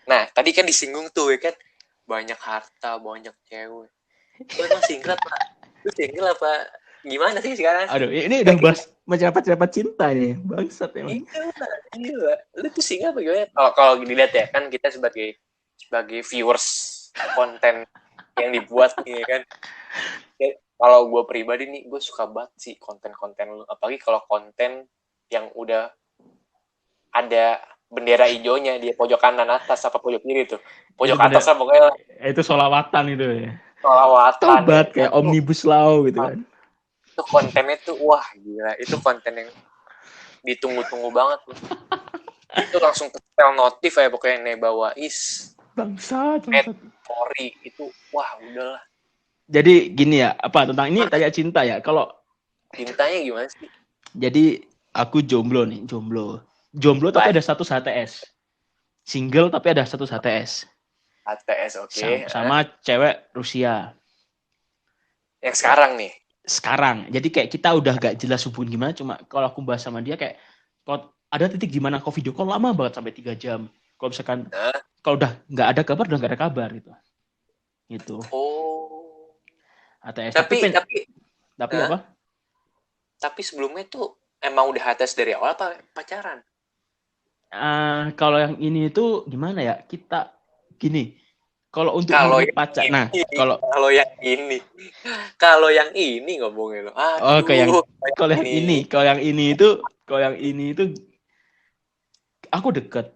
Nah, tadi kan disinggung tuh ya kan, banyak harta, banyak cewek. Lu emang single apa? Lu single apa? Gimana sih sekarang? Aduh, ini udah bahas macam-macam cinta nih. Bangsat emang. Gila. Lu tuh single apa gimana? Kalau dilihat ya kan kita sebagai viewers konten yang dibuat nih kan. Ya, kalau gue pribadi nih, gue suka banget sih konten-konten lu. Apalagi kalau konten yang udah ada bendera hijaunya di pojok kanan atas apa pojok kiri tuh. Pojok Itu bener, atas lah pokoknya itu solawatan itu ya. sholawatan ya. Tobat kayak Itu, omnibus law gitu kan. itu kontennya tuh wah gila. Itu konten yang ditunggu-tunggu banget tuh. Itu langsung setel notif ya pokoknya Neba Wais. Bangsat. Story itu wah udahlah. Jadi gini ya, apa tentang ini tanya cinta ya. Kalau Cintanya gimana sih? jadi aku jomblo nih, jomblo tapi ada status HTS. Single tapi ada status HTS. HTS oke. Sama cewek Rusia. Yang sekarang nih. Sekarang. Jadi kayak kita udah gak jelas hubungan gimana, cuma kalau aku bahas sama dia kayak kalau ada titik gimana kau video call lama banget sampai 3 jam. Kalau misalkan kalau udah nggak ada kabar, udah nggak ada kabar gitu. Gitu. Oh. HTS. Tapi apa? Tapi sebelumnya tuh emang udah HTS dari awal apa pacaran? Kalau yang ini itu gimana ya? Kita gini. Kalau untuk pacar, nah kalau yang ini ngomongin lo. Kalau yang ini itu aku deket,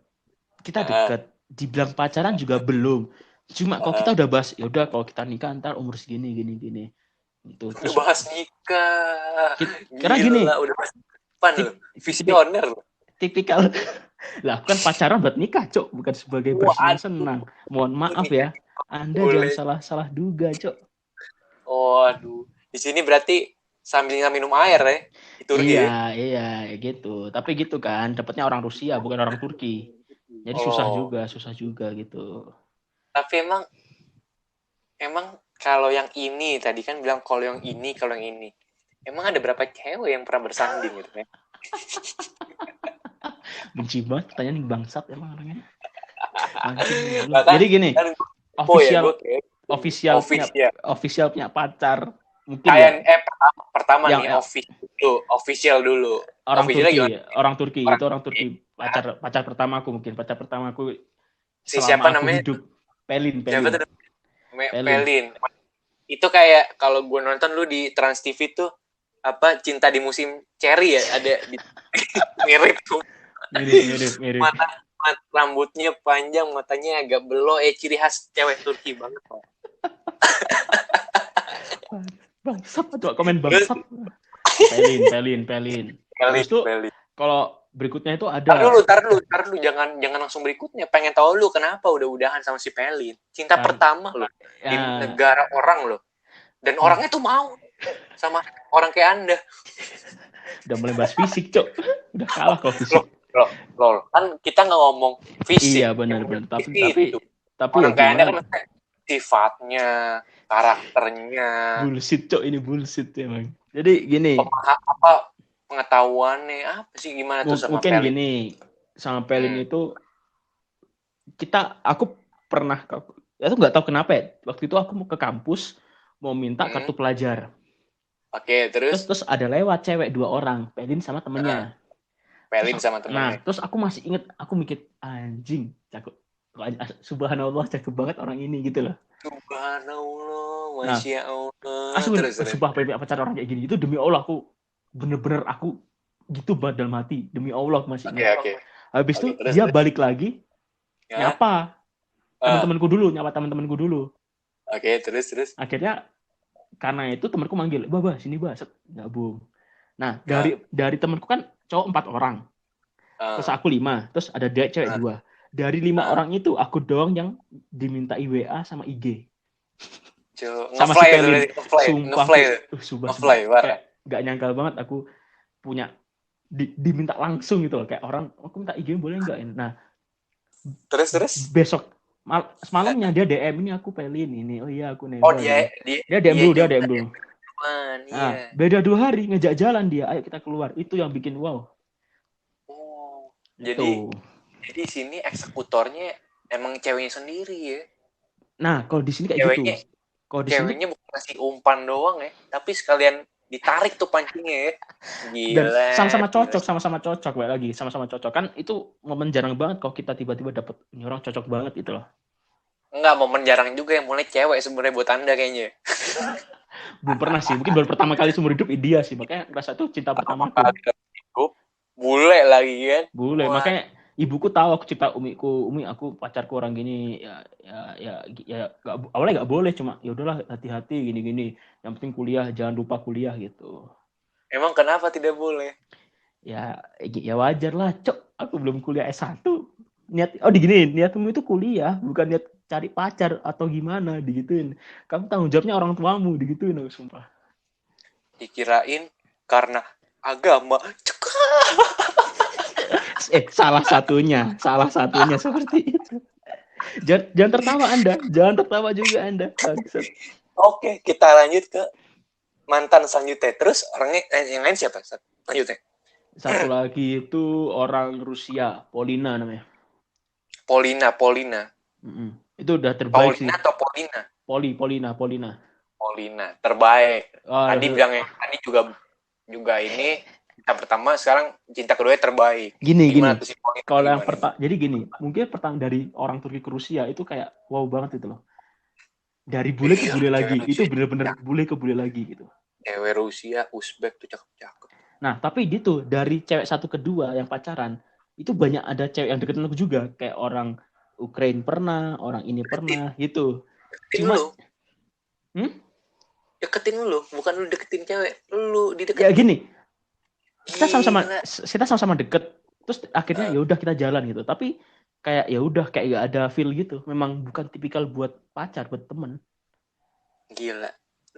kita deket. Dibilang pacaran juga belum. Cuma kalau kita udah bahas, ya udah kalau kita nikah ntar umur segini gini. Gitu. Terus bahas nikah. Karena gini. Udah bahas depan lo. Visioner lo. Tipikal. Lah, kan pacaran buat nikah, Cok, bukan sebagai bersenang-senang. Mohon maaf ya. Anda jangan salah duga, Cok. Oh, aduh. Di sini berarti sambil minum air ya. Di Turki. Iya, gitu. Tapi gitu kan, dapatnya orang Rusia, bukan orang Turki. Jadi susah juga gitu. Tapi emang kalau yang ini tadi kan bilang kalau yang ini. Emang ada berapa cewek yang pernah bersanding gitu ya? Benci banget pertanyaan yang bangsat emang orangnya. Jadi gini, official punya pacar mungkin kayak pertama nih official dulu. Orang Turki pacar pertamaku siapa namanya? Hidup. Pelin. Itu kayak kalau gue nonton lu di Trans TV tuh apa Cinta di Musim Cherry ya ada di mirip tuh. Mirip. Rambutnya panjang, matanya agak belok, ciri khas cewek Turki banget. Bangsat, coba komen bangsat. Pelin. Terus tuh kalau berikutnya itu ada. Tar dulu, jangan langsung berikutnya. Pengen tahu lu kenapa udah-udahan sama si Pelin. Cinta pertama lo di negara orang lo. Dan orangnya tuh mau sama orang kayak Anda. Udah mulai bahas fisik, Cok. Udah kalah kalau fisik. Loh, kan kita nggak ngomong fisik. Iya benar. Tapi orang kayak Anda kan sifatnya, karakternya. Bullshit, Cok, ini bullshit emang. Jadi gini. Apa pengetahuannya apa sih gimana tuh sama mungkin Pelin? Gini, sama Pelin itu aku pernah itu nggak tahu kenapa ya. Waktu itu aku mau ke kampus mau minta kartu pelajar. Oke, terus ada lewat cewek 2 orang, Pelin sama temennya. Nah, terus aku masih inget, aku mikir anjing, cakep. Subhanallah, cakep banget orang ini gitu loh. Subhanallah, Masya Allah. Terus sumpah pacar orang kayak gini itu demi Allah aku bener-bener aku gitu banget dalam hati, demi Allah masih ingat. Okay. Habis itu dia balik lagi nyapa teman-temanku dulu. Oke, terus. Akhirnya karena itu temanku manggil, "Bah, sini, Bah." Gabung. Nah, dari temanku kan cowok 4 orang. Terus aku 5, terus ada dia cewek 2. Dari 5 orang itu aku doang yang diminta WA sama IG. Sama si Pelin. Sumpah. Kayak gak nyangkal banget aku punya diminta langsung gitu loh, kayak orang aku minta IG boleh nggak. Nah, terus Semalamnya dia DM ini aku pelin ini. Oh iya aku Oh nembak dia gitu. dia Dia DM dia dulu, dia juga DM dulu. teman, Nah, iya. beda 2 hari ngejak jalan dia. Ayo kita keluar. Itu yang bikin wow. Oh, Itu. jadi sini eksekutornya emang ceweknya sendiri ya. Nah, kalau di sini kayak gitu. Ceweknya Kalau di sini ceweknya bukan ngasih umpan doang ya, tapi sekalian ditarik tuh pancingnya ya. dan Gila, sama-sama gila. cocok, sama-sama cocok balik lagi, sama-sama cocok kan itu momen jarang banget kalau kita tiba-tiba dapet ini orang cocok banget itu loh. Enggak, momen jarang juga yang mulai cewek sebenarnya buat Anda kayaknya. Belum pernah sih, mungkin baru pertama kali seumur hidup dia sih, makanya rasa tuh cinta Pertama pertamaku. kali hidup, bule lagi kan. Boleh, Wah, makanya ibuku tahu aku cerita umi aku pacarku orang gini awalnya nggak boleh, cuma ya udahlah hati-hati gini-gini, yang penting kuliah, jangan lupa kuliah gitu. emang kenapa tidak boleh? Ya wajar lah, cok, aku belum kuliah S1, diginiin, niatmu itu kuliah bukan niat cari pacar atau gimana, digituin. Kamu tanggung jawabnya orang tuamu, digituin aku sumpah. Dikirain karena agama. Salah satunya seperti itu. Jangan tertawa Anda, jangan tertawa juga Anda. Bangsat. Oke, kita lanjut ke mantan selanjutnya. Terus orangnya yang lain siapa? Lanjutnya. Satu lagi itu orang Rusia, Polina namanya. Polina. Itu udah terbaik sih. Paulina atau Polina? Polina. Polina terbaik. Adi Oh, bilang yang tadi juga ini cinta pertama, sekarang cinta kedua terbaik. gini. Gimana tuh si Polina? Kalau yang Gimana? jadi gini, mungkin pertama dari orang Turki ke Rusia itu kayak wow banget itu loh. Dari bule ke Iya, bule cewek lagi, itu Rusia. bener-bener bule ke bule lagi gitu. Cewek Rusia, Uzbek tuh cakep-cakep. Nah, tapi gitu, dari cewek satu ke dua yang pacaran, itu banyak ada cewek yang deketin aku juga. Kayak orang Ukraine pernah, orang ini pernah, gitu. Deketin Cuma, lu, deketin lu, bukan lu deketin cewek, lu ya dideketin. gini, Gila. kita sama-sama deket, terus akhirnya ya udah kita jalan gitu. Tapi kayak ya udah kayak gak ada feel gitu. Memang bukan tipikal buat pacar, buat temen. Gila.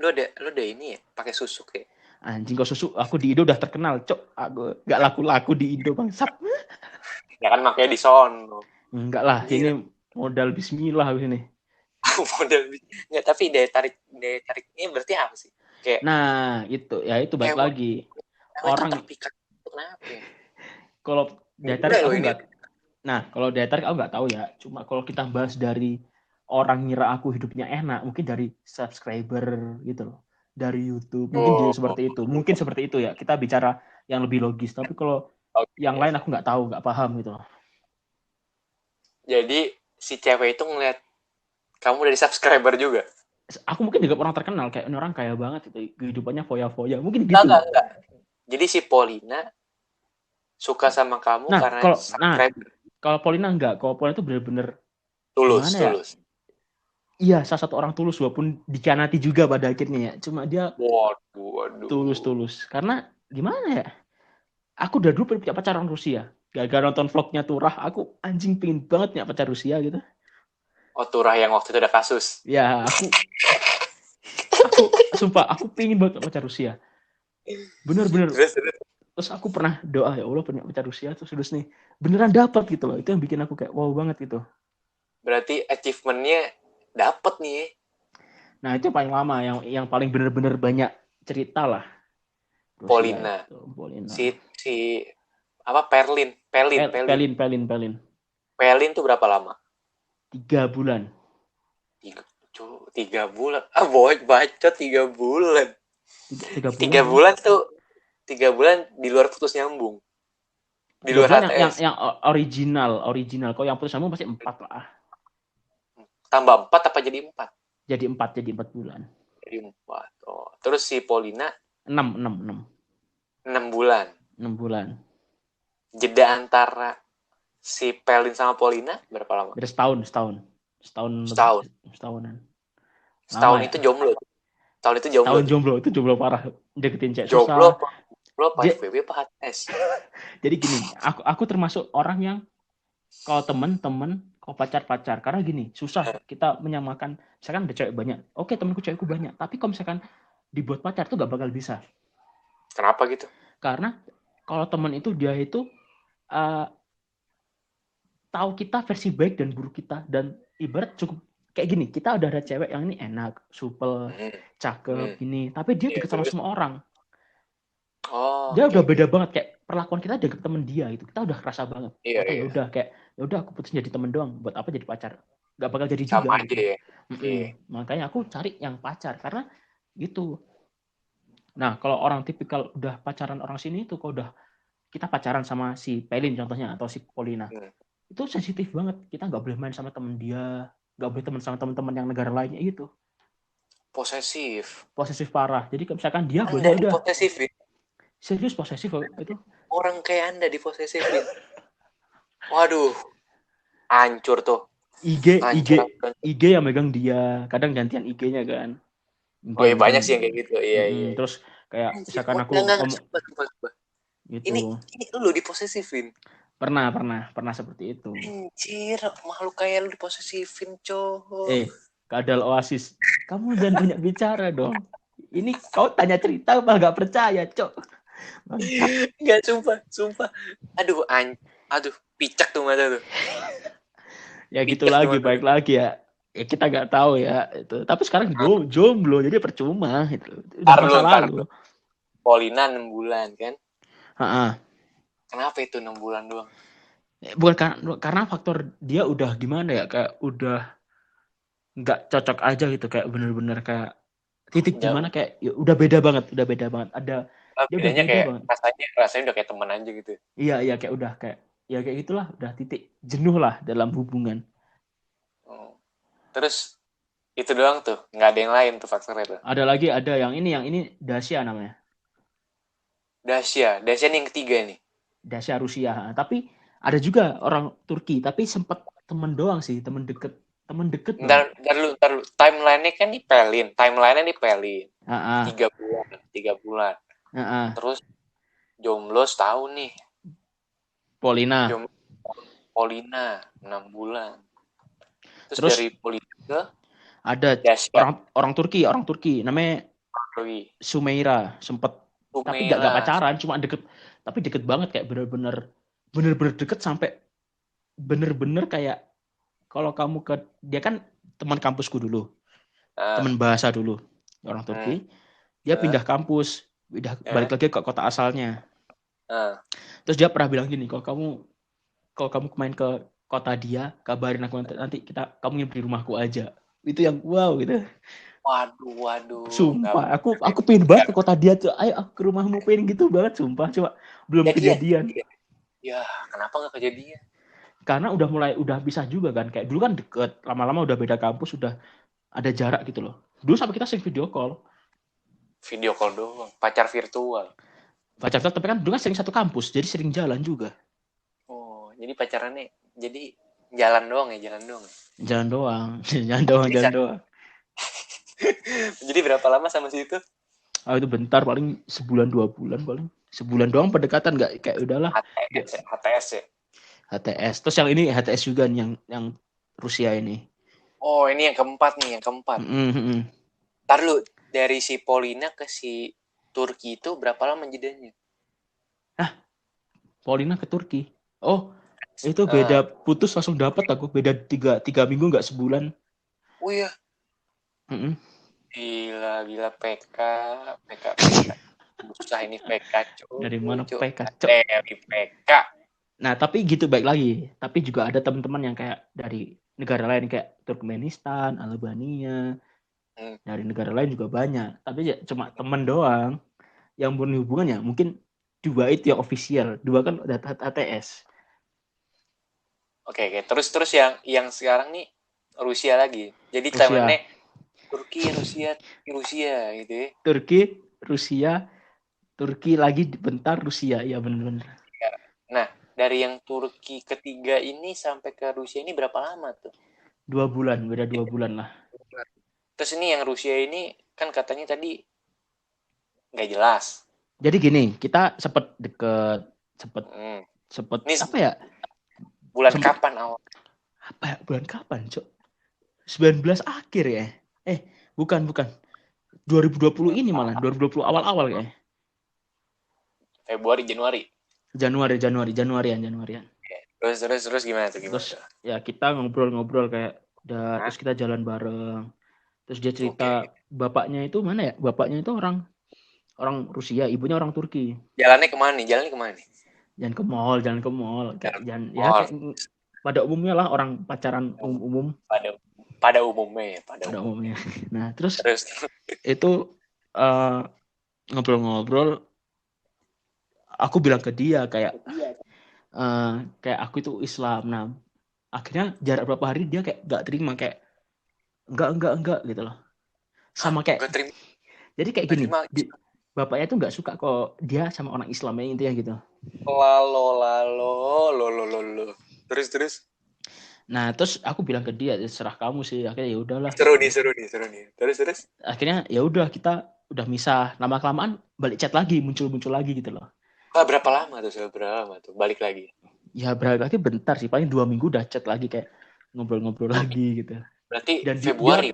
Lu ada ini ya, pakai susuk ya. Anjing kok susu, aku di Indo udah terkenal, cok. Aku gak laku-laku di Indo, bangsat. Ya kan makanya di sono. Enggak lah, Gila. ini modal bismillah ini. Model nggak, tapi daya tariknya berarti apa sih? Kayak Nah, itu baik cewek lagi. cewek itu Orang terpikat itu kenapa ya? kalau daya Gila tarik loh aku ini. nggak. Nah, kalau daya tarik aku nggak tahu ya. Cuma kalau kita bahas dari orang ngira aku hidupnya enak, mungkin dari subscriber gitu loh. Dari YouTube, mungkin dia Oh, seperti itu. Mungkin seperti itu ya. Kita bicara yang lebih logis. Tapi kalau yang oke. lain aku nggak tahu, nggak paham gitu loh. Jadi si cewek itu ngeliat kamu dari subscriber juga. Aku mungkin juga orang terkenal, kayak ini orang kaya banget gitu. Kehidupannya foya-foya. Mungkin Enggak, gitu. enggak. Jadi si Polina suka sama kamu Nah, karena nah, subscriber. kalau Polina enggak. Kalau Polina itu bener-bener Tulus, gimana ya? tulus. Iya, salah satu orang tulus walaupun dikhianati juga pada akhirnya ya. Cuma dia Waduh, waduh. tulus. Karena gimana ya? Aku udah dulu punya pacar orang Rusia. Gara-gara nonton vlognya Turah, aku anjing pingin banget punya pacar Rusia gitu. Oh, Turah yang waktu itu ada kasus. Ya, aku sumpah aku pingin banget punya pacar Rusia. Bener-bener. Terus. Terus aku pernah doa ya Allah punya pacar Rusia terus nih beneran dapat gitu loh. Itu yang bikin aku kayak wow banget gitu. Berarti achievementnya dapet nih. Nah, itu yang paling lama yang paling bener-bener banyak cerita lah. Rusia Polina. itu, Polina. Si apa Pelin. Pelin. Pelin tuh berapa lama? 3 bulan. 3 bulan. Ah, boy, baca 3 bulan. 3 bulan. 3 bulan tuh 3 bulan di luar putus nyambung. Di 3 luar bulan HTS. yang original. Kalau yang putus nyambung pasti 4 lah. Tambah 4 apa jadi 4? Jadi 4 bulan. Jadi 4. Oh. Terus si Polina 6 6 bulan. 6 bulan. Jeda antara si Pelin sama Polina berapa lama? Dari setahun. Setahun. Setahunan. Lama Setahun ya. itu jomblo. Setahun itu jomblo. Setahun jomblo, itu jomblo parah. Deketin cewek Jomblo susah. apa FWB apa HTS? Jadi gini, aku termasuk orang yang kalau temen, kalau pacar. Karena gini, susah kita menyamakan. Misalkan ada cewek banyak. Oke, temenku cewekku banyak. Tapi kalau misalkan dibuat pacar tuh gak bakal bisa. Kenapa gitu? Karena kalau temen itu dia itu uh, tahu kita versi baik dan buruk kita dan ibarat cukup kayak gini, kita udah ada cewek yang ini enak, supel, cakep gini, tapi dia Iya, deket sama terus? semua orang. Oh, Dia oke udah oke. beda banget kayak perlakuan kita dengan temen dia itu. Kita udah kerasa banget. Iya Maka ya iya. udah kayak ya udah aku putusin jadi temen doang. Buat apa jadi pacar? Gak bakal jadi Sama juga aja gitu. ya. Iya. Makanya aku cari yang pacar karena gitu. Nah, kalau orang tipikal udah pacaran orang sini itu kalau udah kita pacaran sama si Pelin contohnya atau si Polina. Hmm. Itu sensitif banget. Kita nggak boleh main sama temen dia, nggak boleh teman sama teman-teman yang negara lainnya itu. Posesif. Posesif parah. Jadi kalau misalkan dia boleh Anda udah diposesifin. serius posesif itu. Orang kayak Anda diposesifin. Waduh, hancur tuh. IG IG Hancur, hancur. IG yang megang dia, kadang gantian IG-nya kan. IG Oh iya yang banyak megang. sih yang kayak gitu. Iya iya. Iya. Terus kayak Anjir, misalkan aku enggak, ngomong sumpah, sumpah, sumpah. Ini gitu. ini lu diposesifin. Pernah seperti itu. Anjir, makhluk kayak lu diposesifin, cowok. Kadal Oasis, kamu jangan banyak bicara dong. Ini kau tanya cerita malah gak percaya, Cok. Bangsat. Enggak, sumpah, sumpah. Aduh, picak tuh mata tuh. Ya gitu Picak tuh lagi, mata baik tuh. lagi ya. Kita nggak tahu ya itu. Tapi sekarang jomblo, jadi percuma itu. Udah Ntar masa lu, ntar lalu. lu. Polina 6 bulan kan? Ha-ha. Kenapa itu 6 bulan doang? Bukan karena faktor dia udah gimana ya, kayak udah nggak cocok aja gitu, kayak bener-bener kayak titik Udah, dimana kayak ya udah beda banget. Dia udah bedanya beda kayak banget. rasanya udah kayak temen aja gitu. Iya kayak udah kayak ya kayak gitulah, udah titik jenuh lah dalam hubungan. Hmm. Terus itu doang tuh, nggak ada yang lain tuh faktornya tuh. Ada yang ini Dacia namanya. Dacia nih yang ketiga nih. Dacia Rusia. Tapi ada juga orang Turki, tapi sempat temen doang sih, temen deket banget. Ntar lu. Timeline-nya kan dipelin. Timeline-nya dipelin. Ah, 3 bulan. 3 bulan. ah. Terus jomblo setahun nih. Polina. Jomblo Polina 6 bulan. Terus Terus dari Polina ke ada Dacia. orang Turki namanya Sumeira, sempet tapi gak Sumera. pacaran, cuma deket, tapi deket banget kayak bener-bener deket sampai bener-bener kayak kalau kamu ke dia kan teman kampusku dulu, Ah, teman bahasa dulu, orang hmm, Turki. Dia pindah kampus, balik lagi ke kota asalnya. Terus dia pernah bilang gini, kalau kamu main ke kota dia, kabarin aku nanti kamu nginep di rumahku aja. Itu yang wow gitu. Waduh, nggak Sumpah, aku bener. pengen banget ke kota dia tuh. Ayo aku ke rumahmu, pengen gitu banget sumpah. Cuma belum Jadian. kejadian. Ya, kenapa nggak kejadian? Karena udah bisa juga kan. Kayak dulu kan deket, lama-lama udah beda kampus, udah ada jarak gitu loh. Dulu sampai kita sering video call. Video call doang, pacar virtual. Pacar tapi kan dulu kan sering satu kampus, jadi sering jalan juga. Oh, jadi pacarannya jadi jalan doang ya, jalan doang. Jalan doang, jalan doang. Jadi berapa lama sama si itu? Itu bentar, paling sebulan 2 bulan paling. Sebulan doang pendekatan, nggak kayak udahlah. HTS ya. HTS. Terus yang ini HTS juga nih, yang Rusia ini. Oh, ini yang keempat nih, yang keempat. Ntar lu, dari si Polina ke si Turki itu berapa lama jedanya? Polina ke Turki. Oh, itu beda putus langsung dapat aku. Beda 3 minggu, nggak sebulan. Oh iya. Gila PK. Susah ini PK, cuy. Dari mana PK, Cok? Dari PK. Nah, tapi gitu baik lagi. Tapi juga ada teman-teman yang kayak dari negara lain kayak Turkmenistan, Albania. Dari negara lain juga banyak. Tapi ya cuma teman doang yang murni hubungannya. Mungkin 2 itu yang official, 2 kan udah HTS. Oke. Terus yang sekarang nih Rusia lagi. Jadi timeline-nya Turki, Rusia gitu ya. Turki lagi bentar Rusia, ya benar-benar. Nah, dari yang Turki ketiga ini sampai ke Rusia ini berapa lama tuh? 2 bulan, beda 2 bulan lah. Terus ini yang Rusia ini kan katanya tadi nggak jelas. Jadi gini, kita sempet deket, sempet ini apa ya? Bulan kapan awal? Apa ya? Bulan kapan, Cok? 19 akhir ya? Bukan. 2020 ini malah, 2020 awal-awal ya. Februari, Januarian. Januarian. Terus gimana tuh? Terus ya kita ngobrol kayak Terus kita jalan bareng. Terus dia cerita bapaknya itu mana ya? Bapaknya itu orang Rusia, ibunya orang Turki. Jalannya kemana nih? Jangan ke mall. Kayak Jalan ya mall. kayak pada umumnya lah orang pacaran umum. Pada umumnya ya. Pada umumnya. Nah, terus Terus itu ngobrol-ngobrol. Aku bilang ke dia kayak aku itu Islam. Nah, akhirnya jarak berapa hari dia kayak gak terima, kayak enggak gitu loh. Sama kayak gak terima. jadi kayak gini, bapaknya tuh nggak suka kok dia sama orang Islam intinya gitu. Lalo. Terus. Nah, terus aku bilang ke dia, serah kamu sih. Akhirnya ya udahlah. Seru nih. Terus. Akhirnya ya udah, kita udah misah. Lama-kelamaan balik chat lagi, muncul lagi gitu loh. Berapa lama tuh balik lagi? Ya balik lagi bentar sih, paling 2 minggu udah chat lagi, kayak ngobrol-ngobrol lagi gitu. Berarti Dan Februari.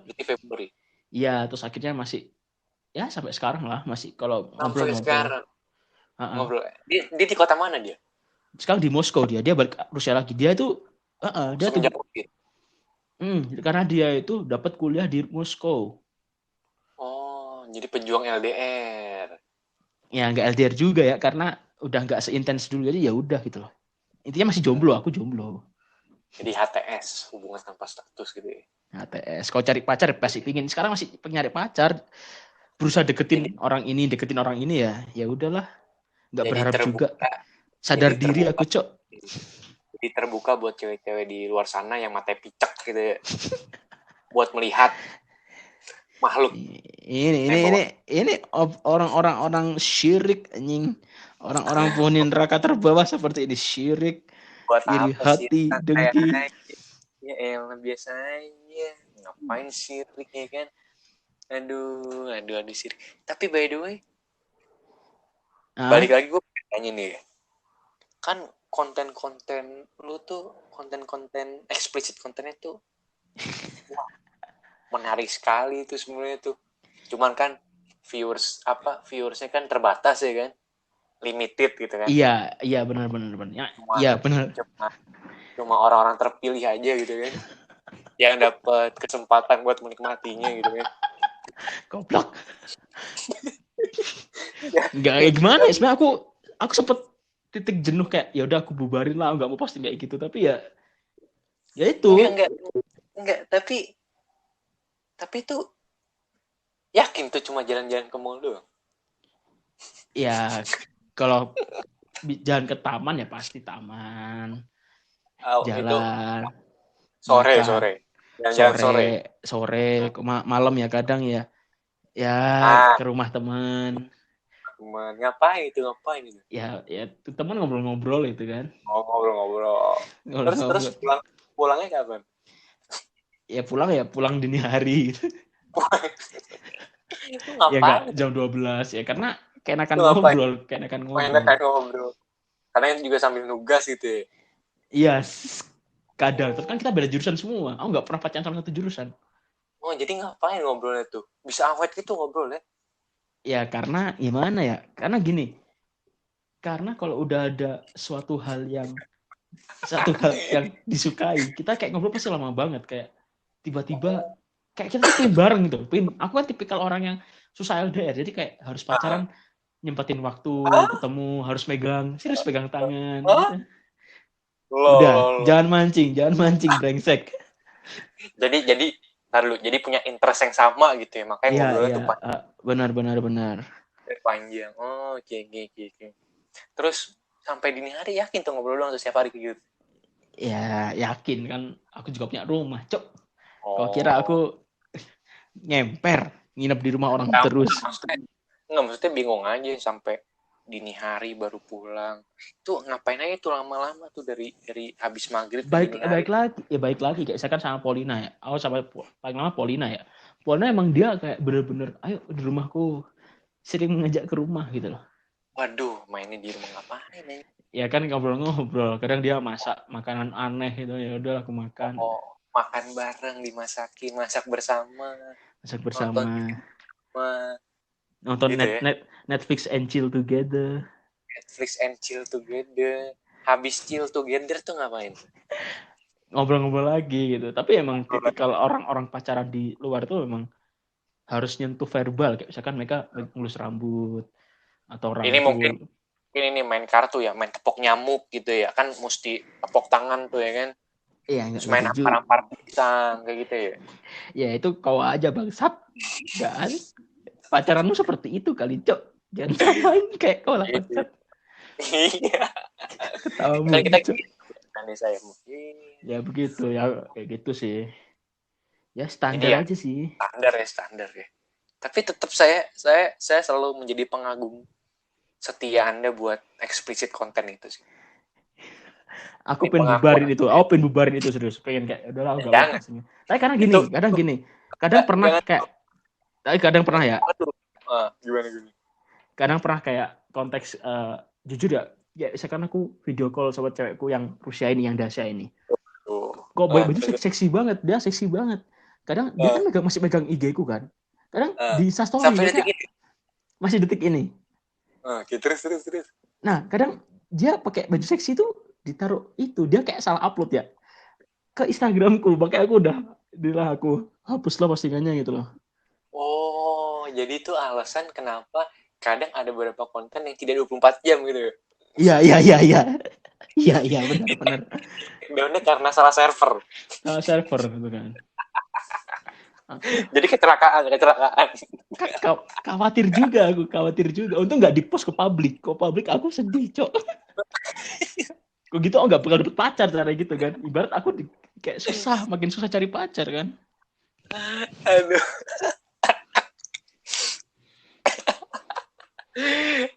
Iya, terus akhirnya masih ya sampai sekarang lah masih kalau Sampai sekarang. Ngobrol. Dia di kota mana dia? Sekarang di Moskow dia balik Rusia lagi. Dia itu dia tuh karena dia itu dapat kuliah di Moskow. Oh, jadi pejuang LDR. Ya nggak LDR juga ya, karena udah nggak seintens dulu, jadi ya udah gitu loh. Intinya masih jomblo, aku jomblo. Jadi HTS, hubungan tanpa status gitu ya. HTS. Kalau cari pacar pasti pingin. Sekarang masih nyari pacar, berusaha deketin orang ini ya udahlah. Nggak berharap juga. Sadar diri aku, Cok. Jadi terbuka buat cewek-cewek di luar sana yang matanya picek gitu ya. Buat melihat makhluk. Ini orang syirik anjing. Orang penghuni neraka terbawah seperti ini, syirik. Buat iri hati, dengki. Ya elah, biasa aja. Ngapain syirik ya kan? Aduh syirik. Tapi by the way, balik lagi gue tanya nih. Kan konten-konten lu tuh, konten-konten eksplisit kontennya tuh wah, menarik sekali tuh sebenarnya tuh. Cuman kan viewersnya kan terbatas ya kan, limited gitu kan. Iya benar. Ya benar. Cuma orang-orang terpilih aja gitu kan, yang dapat kesempatan buat menikmatinya gitu kan. Goblok. Enggak kayak gimana ya, sebenarnya aku sempet titik jenuh kayak ya udah aku bubarin lah, nggak mau posting kayak gitu, tapi ya itu enggak tapi itu yakin tuh cuma jalan-jalan ke mall doang. Ya kalau jalan ke taman ya pasti taman. Jalan sore malam ya kadang ya ke rumah teman. Ngapain itu? Ya teman ngobrol-ngobrol itu kan. Ngobrol. Terus pulangnya kapan? Ya pulang dini hari gitu. Itu ngapain? Ya enggak jam 12 ya, karena keenakan ngobrol. Karena itu juga sambil nugas gitu ya. Iya, kadang. Terus kan kita beda jurusan semua. Aku nggak pernah pacaran sama satu jurusan. Oh, jadi ngapain ngobrolnya tuh? Bisa awet gitu ngobrolnya? Ya karena gimana ya? Karena gini. Karena kalau udah ada satu hal yang disukai, kita kayak ngobrol pasti lama banget, kayak tiba-tiba kayak kita tuh bareng gitu. Aku kan tipikal orang yang susah LDR, jadi kayak harus pacaran, nyempetin waktu ketemu, harus pegang tangan gitu. Udah, jangan mancing brengsek. Jadi jadi punya interest yang sama gitu ya, makanya ngobrolnya tuh benar. Panjang. Oh, oke. Terus sampai dini hari yakin tuh ngobrol doang tuh setiap hari gitu? Ya yakin kan, aku juga punya rumah, Cok. Kau kira aku ngemper nginep di rumah orang terus? Maksudnya bingung aja sampai dini hari baru pulang. Tuh ngapain aja tuh lama-lama tuh dari habis maghrib. Baik lagi kayak misalkan sama Polina ya. Aku sampai paling lama Polina ya. Polina emang dia kayak bener-bener ayo di rumahku, sering ngajak ke rumah gitu loh. Waduh, mainnya di rumah ngapain ya? Ya kan ngobrol-ngobrol. Kadang dia masak makanan aneh gitu, ya udah aku makan. Oh, makan bareng, dimasakin, masak bersama. Nonton gitu Netflix and chill together. Habis chill together tuh ngapain? ngobrol-ngobrol lagi gitu. Tapi emang tipikal orang-orang pacaran di luar tuh memang harus nyentuh verbal, kayak misalkan mereka ngelus rambut atau Ini mungkin rangkul. ini main kartu ya, main tepok nyamuk gitu ya. Kan mesti tepok tangan tuh ya kan. Iya, Terus nggak main tujuh. ampar-ampar pisang kayak gitu ya. Ya itu kau aja bangsat. Dan pacaranmu seperti itu kali, Cok. Jangan samain kayak kau lah Gitu. bangsat. Iya. Ketawamu Kan kita Cok. gitu kan nih saya. Ya begitu ya, kayak gitu sih. Ya Jadi standar ya aja sih. standar ya. Tapi tetap saya selalu menjadi pengagum setia Anda buat explicit konten itu sih. Aku Ini pengen bubarin pengakuan. itu. Aku pengen bubarin itu serius. Pengen kayak udahlah aku gak mau Jangan. bahas ini. Tapi kadang gini, Itu kadang gini. Kadang pernah jangan. kayak, tapi kadang pernah ya. Aduh. Gimana gini? Kadang pernah kayak konteks jujur ya. Ya misalkan aku video call sama cewekku yang Rusia ini, yang Dasia ini. Tuh. Kok baju seksi banget, dia seksi banget. Kadang dia kan masih megang IG ku kan. Kadang di Instastory Sampai detik mereka ini. masih detik ini. Oke, terus. Nah, kadang dia pakai baju seksi itu ditaruh itu, dia kayak salah upload ya ke Instagramku, makanya aku hapuslah postingannya gitu loh. Oh, jadi itu alasan kenapa kadang ada beberapa konten yang tidak 24 jam gitu ya. Iya, iya, iya, iya. Iya, iya, benar. Downnya karena salah server. Salah server gitu kan. Jadi kecelakaan. Khawatir juga aku, khawatir juga. Untung nggak di-post ke publik. Kok publik aku sedih, Cok. Kok gitu aku nggak bakal dapet pacar cara gitu kan. Ibarat aku kayak makin susah cari pacar kan. Aduh.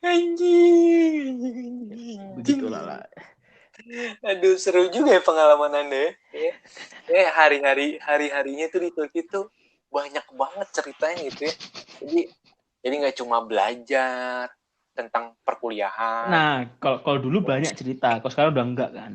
Anjing. Begitulah lah. Aduh, seru juga ya pengalaman Anda ya. Hari-harinya tuh di Turki tuh banyak banget ceritanya gitu ya. Jadi nggak cuma belajar tentang perkuliahan. Nah, kalau dulu banyak cerita, kalau sekarang udah enggak kan.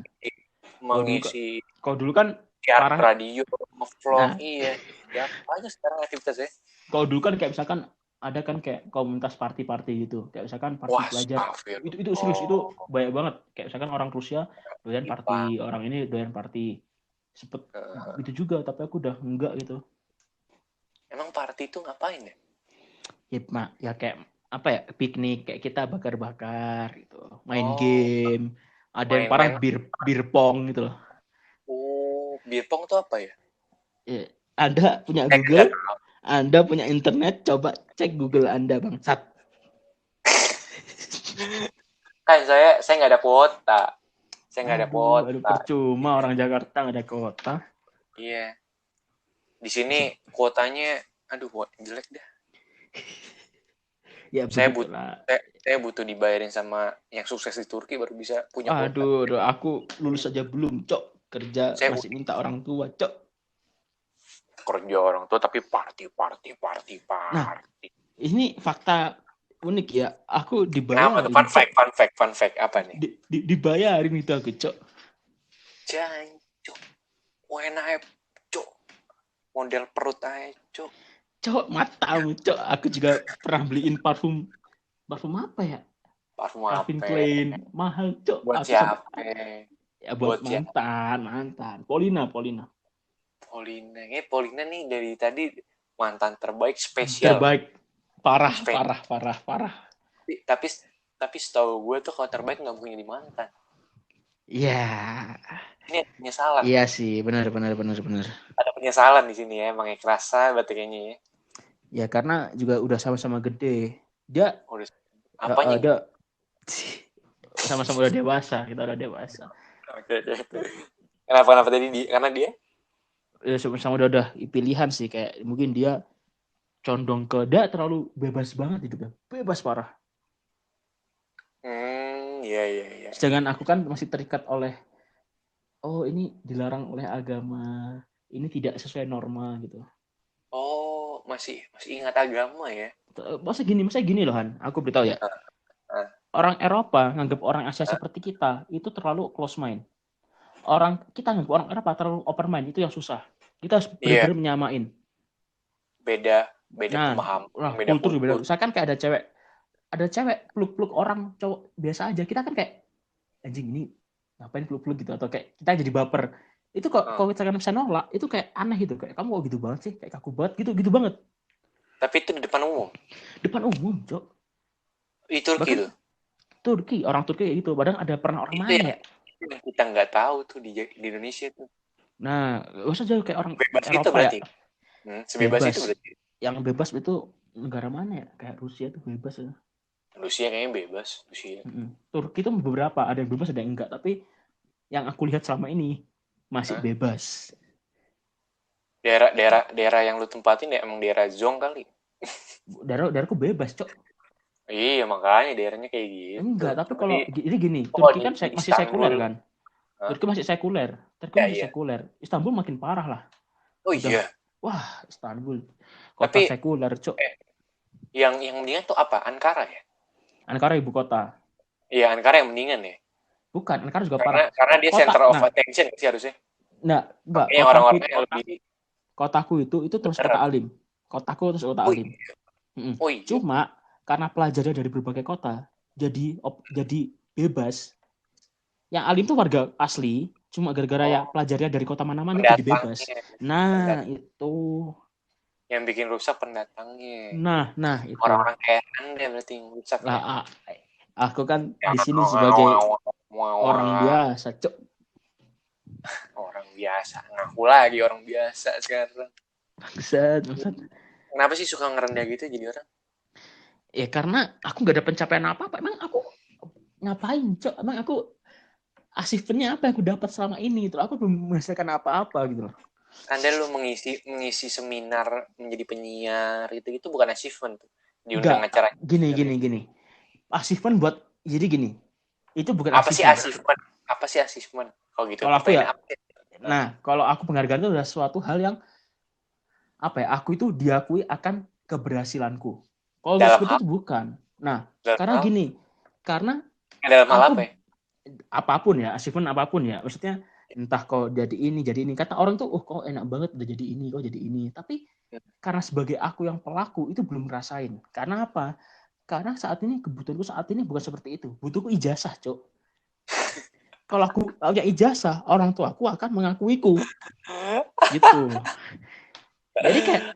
Mengisi Kalau dulu kan siaran parah. radio, vlog, Nah, iya. Ya, apa aja sekarang aktivitasnya? kalau dulu kan kayak misalkan ada kan kayak komunitas party gitu. Kayak misalkan party Wah, pelajar. Itu serius, itu banyak banget. Kayak misalkan orang Rusia doyan party, orang ini doyan party. Sempet itu juga, tapi aku udah enggak gitu. Emang party itu ngapain ya? Ya kayak apa ya, piknik, kayak kita bakar-bakar gitu. Main game. Ada yang parah bir pong gitu loh. Oh, bir pong tuh apa ya? Ya, Anda punya Google, Anda punya internet, coba cek Google Anda, bangsat. Kan saya nggak ada kuota. Saya nggak ada kuota. Aduh, percuma orang Jakarta nggak ada kuota. Iya. Di sini kuotanya, aduh, jelek dah. Ya, saya butuh dibayarin sama yang sukses di Turki baru bisa punya kuota. Aduh, aku lulus aja belum, Cok. Kerja Saya masih minta orang tua, Cok. Kerja orang tua tapi party. Nah, ini fakta unik ya. Aku dibayarin. Fun fact apa nih? Dibayarin itu aku, Cok. Jancuk. Enak, Cok. Model perut aja, Cok. Cok, matamu, Cok. Aku juga pernah beliin parfum apa ya? Parfum apa? Calvin Klein. Mahal, Cok. Buat siapa? Ya buat mantan. Polina. Polina nih dari tadi mantan terbaik spesial. Terbaik. Parah. Tapi setahu gue tuh kalau terbaik nggak mungkin jadi mantan. Iya. Ini ada penyesalan. Iya sih, benar. Ada penyesalan di sini ya, emang kerasa berarti kayaknya ya. Ya karena juga udah sama-sama gede. Dia apanya? Ada sama-sama udah dewasa, kita udah dewasa. Oke. Kenapa tadi karena dia? Ya sama-sama udah pilihan sih, kayak mungkin dia condong ke dia terlalu bebas banget hidupnya. Bebas parah. Iya. Sedangkan aku kan masih terikat oleh ini dilarang oleh agama, ini tidak sesuai norma gitu. Oh, masih ingat agama ya? Masa gini loh Han, aku beritahu ya. Orang Eropa nganggap orang Asia seperti kita itu terlalu close mind. Kita nganggap orang Eropa terlalu open mind, itu yang susah. Kita harus benar-benar menyamain. Beda pemahaman, beda kultur. Misalkan kayak ada cewek peluk orang cowok biasa aja, kita kan kayak anjing ini ngapain peluk gitu, atau kayak kita jadi baper. Itu kalau kita bisa nolak, itu kayak aneh gitu, kayak kamu kok gitu banget sih, kayak kaku banget gitu banget. Tapi itu di depan umum. Depan umum, Cok. Di Turki Bahkan tuh. orang Turki kayak gitu. Padahal ada pernah orang Itu mana ya? yang kita nggak tahu tuh di Indonesia tuh. Nah, gak usah jauh kayak orang Bebas itu Eropa ya. berarti. Sebebas itu berarti. Yang bebas itu negara mana ya? Kayak Rusia tuh bebas ya. Rusia kayaknya bebas. Rusia. Turki itu beberapa, ada yang bebas ada yang enggak. Tapi yang aku lihat selama ini masih bebas. Daerah yang lu tempatin ya emang daerah zong kali. Daerahku bebas, Cok. Iya, makanya daerahnya kayak gitu. Enggak, tapi kalau jadi gini, Oh, Turki kan masih sekuler kan. Turki masih sekuler. Sekuler. Istanbul makin parah lah. Oh iya. Wah, Istanbul. Kota sekuler, Cok. Yang mendingan tuh apa? Ankara ya? Ankara ibu kota. Iya, Ankara yang mendingan ya? Bukan, Ankara juga parah. Karena dia center of attention sih harusnya. Enggak. Orang-orang yang lebih... Kotaku itu terus kota alim. Kotaku terus kota alim. Oh iya. Cuma karena pelajarnya dari berbagai kota, jadi bebas. Yang alim tuh warga asli, cuma gara-gara ya pelajarnya dari kota mana-mana jadi bebas. Nah, itu yang bikin rusak pendatangnya. Nah itu. Orang-orang kayak Anda berarti yang rusak. Lah, aku kan di sini sebagai orang biasa, Cok. Orang biasa. Ngaku lagi orang biasa sekarang. Bangsat. Kenapa sih suka ngerendah gitu jadi orang? Ya karena aku gak ada pencapaian apa-apa. Emang aku ngapain, Cok? Emang aku achievementnya apa yang aku dapat selama ini gitu. Aku belum menghasilkan apa-apa gitu loh. Anda lu mengisi seminar menjadi penyiar gitu bukan achievement tuh. Diundang acara. Gini. Achievement buat jadi gini. Itu bukan apa achievement. Apa sih achievement? Kalau gitu. Kalau aku ya. Nah, kalau aku penghargaan itu adalah suatu hal yang apa ya? Aku itu diakui akan keberhasilanku. Kalau itu bukan. Nah, karena gini. Karena dalam hal apa ya? Apapun ya, achievement apapun ya. Maksudnya entah kok jadi ini. Kata orang tuh, oh kok enak banget udah jadi ini. Tapi karena sebagai aku yang pelaku itu belum ngerasain. Karena apa? Karena saat ini kebutuhanku saat ini bukan seperti itu. Butuhku ijazah, Cok. Kalau aku punya ijazah, orang tua aku akan mengakuiku. Gitu. Jadi kayak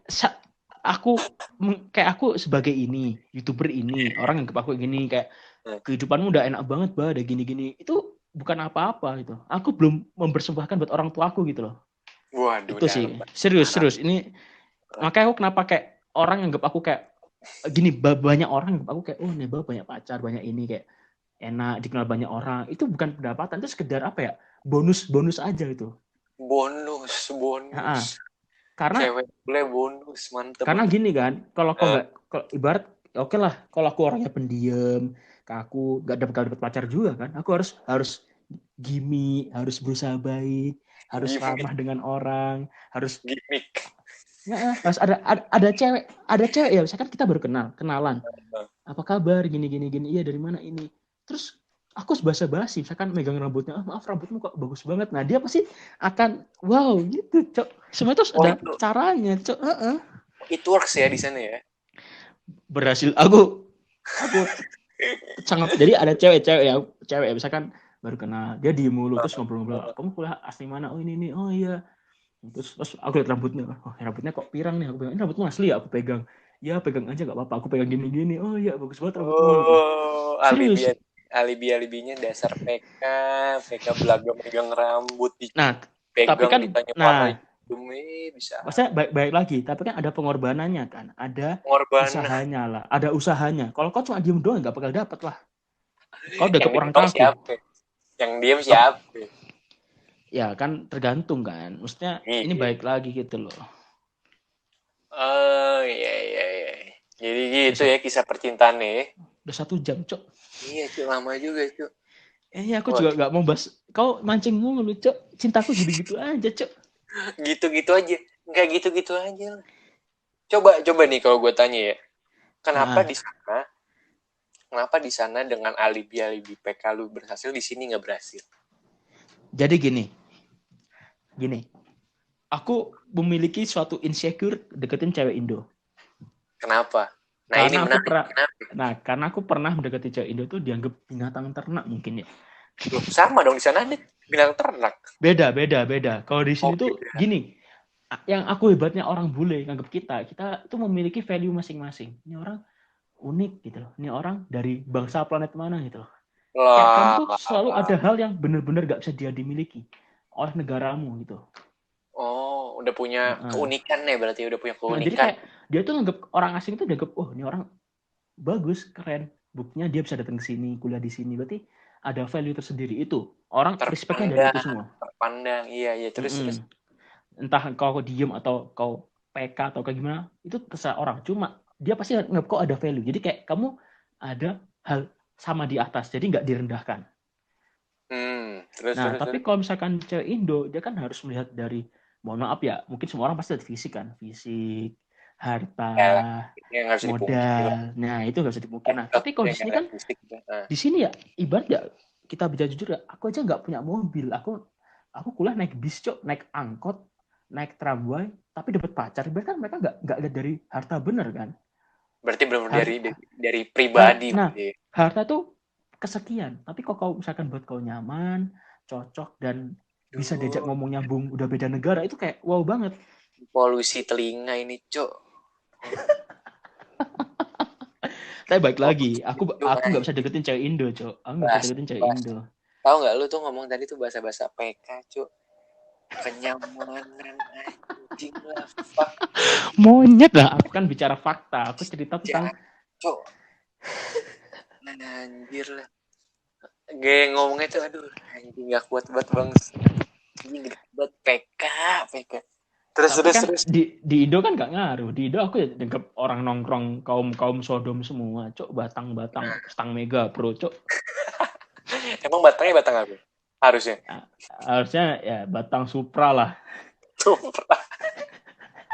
aku sebagai ini, YouTuber ini, orang yang aku gini kayak kehidupanmu udah enak banget, bah, ada gini-gini. Itu bukan apa-apa gitu. Aku belum mempersembahkan buat orang tua aku gitu loh. Waduh, itu sih. Serius. Ini makanya aku kenapa kayak orang anggap aku kayak gini, banyak orang anggap aku kayak nih banyak pacar, banyak ini kayak enak dikenal banyak orang. Itu bukan pendapatan, itu sekedar apa ya? Bonus aja itu. Bonus. Karena cewek boleh bonus, mantep. Karena gini kan, kalau ibarat oke lah, kalau aku orangnya pendiam, aku gak dapat pacar juga kan, aku harus gimmick, harus berusaha baik, harus ramah dengan orang, harus gimmick. Ya, harus ada cewek ya, misalkan kita baru kenalan. Apa kabar? Gini. Iya, dari mana ini? Terus aku basa-basi, misalkan megang rambutnya, maaf rambutmu kok bagus banget. Nah, dia pasti akan wow gitu, Cok. Semua itu ada caranya, Cok. It works ya di sana ya. Berhasil aku sangat. Jadi ada cewek ya, misalkan baru kenal, dia diem mulu terus ngobrol-ngobrol. Kamu kuliah asli mana? Oh ini. Oh iya. Terus aku lihat rambutnya, rambutnya kok pirang nih, aku pegang. Ini rambutmu asli ya? Aku pegang. Ya pegang aja gak apa-apa, aku pegang gini. Oh iya bagus banget rambutmu. Serius. Alibinya dasar PK belaga megang rambut. Nah, tapi kan bisa. Maksudnya baik lagi, tapi kan ada pengorbanannya kan, ada usahanya lah, ada usahanya. Kalau kau cuma diem doang gak bakal dapet lah. Kau udah ke orang kaku. Yang diem siapa? Ya kan tergantung kan. Maksudnya ini baik lagi gitu loh. Oh iya. Jadi gitu ya kisah percintaan nih. Udah 1 jam, Cok. Iya, Cok, lama juga, Cok. Aku juga gak mau bahas. Kau mancing mulu, Cok. Cintaku gitu-gitu aja, Cok. Gitu-gitu aja. Enggak gitu-gitu aja. Coba nih kalau gue tanya ya. Kenapa di sana dengan alibi PK lu berhasil, di sini nggak berhasil? Jadi gini, aku memiliki suatu insecure deketin cewek Indo. Kenapa? Karena aku pernah mendekati cewek Indo tuh dianggap binatang ternak mungkin ya. Loh, sama dong di sana ada binatang ternak. Beda. Kalau di sini tuh Beda. gini, yang aku hebatnya orang bule nganggap kita itu memiliki value masing-masing. Ini orang unik gitu loh. Ini orang dari bangsa planet mana gitu loh. Kayak kamu Lah. tuh selalu ada hal yang benar-benar gak bisa dia dimiliki oleh negaramu gitu. Oh, udah punya Heeh. keunikan ya berarti udah punya Nah, jadi keunikan. kayak dia tuh nganggap orang asing tuh dianggap, oh ini orang bagus, keren. Buktinya dia bisa datang ke sini, kuliah di sini. Berarti ada value tersendiri itu. Orang respectnya dari itu Terpandang, semua. terpandang. Iya, iya, terus. Entah kau diem atau kau PK atau kayak gimana, itu terserah orang. Cuma dia pasti nganggap kau ada value. Jadi kayak kamu ada hal sama di atas, jadi nggak direndahkan. Terus Nah, terus tapi terus. kalau misalkan cewek Indo, dia kan harus melihat dari, mohon maaf ya, mungkin semua orang pasti lihat fisik kan, fisik, harta, Ya, ini yang nggak bisa dipungkiri lah. modal. Nah, itu nggak bisa dipungkiri. Nah, Bacot tapi kalau di yang sini nggak kan, fisik gitu. Nah, di sini ya, ibarat ya, kita bicara jujur ya, aku aja nggak punya mobil. Aku kuliah naik bis, cok, naik angkot, naik tramway, tapi dapat pacar. Ibarat kan mereka nggak lihat dari harta bener kan. berarti benar Har, dari pribadi nah, berarti. harta tuh kesekian. Tapi kok kau misalkan buat kau nyaman, cocok, dan bisa diajak Duh, ngomong nyambung, udah beda negara, itu kayak wow banget. polusi telinga ini, Cok. Tapi baik lagi, Polusi itu aku nggak bisa deketin cewek Indo, cok. Aku nggak bisa bahasa deketin cewek bahasa. Indo. Tahu nggak lu tuh ngomong tadi tuh bahasa-bahasa PK, Cok. Kenyamanan anjing lah, fuck. Monyet lah, aku kan bicara fakta. Aku cerita tentang Cok. Anjir lah. Gue ngomongnya tuh aduh anjing gak kuat banget bang. Anjing gede banget PK. Terus tapi terus kan terus. di Indo kan nggak ngaruh. Di Indo aku ya dengkep orang nongkrong kaum Sodom semua, cok, batang stang mega pro, cok. Emang batangnya batang apa? Harusnya. Nah, harusnya ya batang Supra lah. Tuh.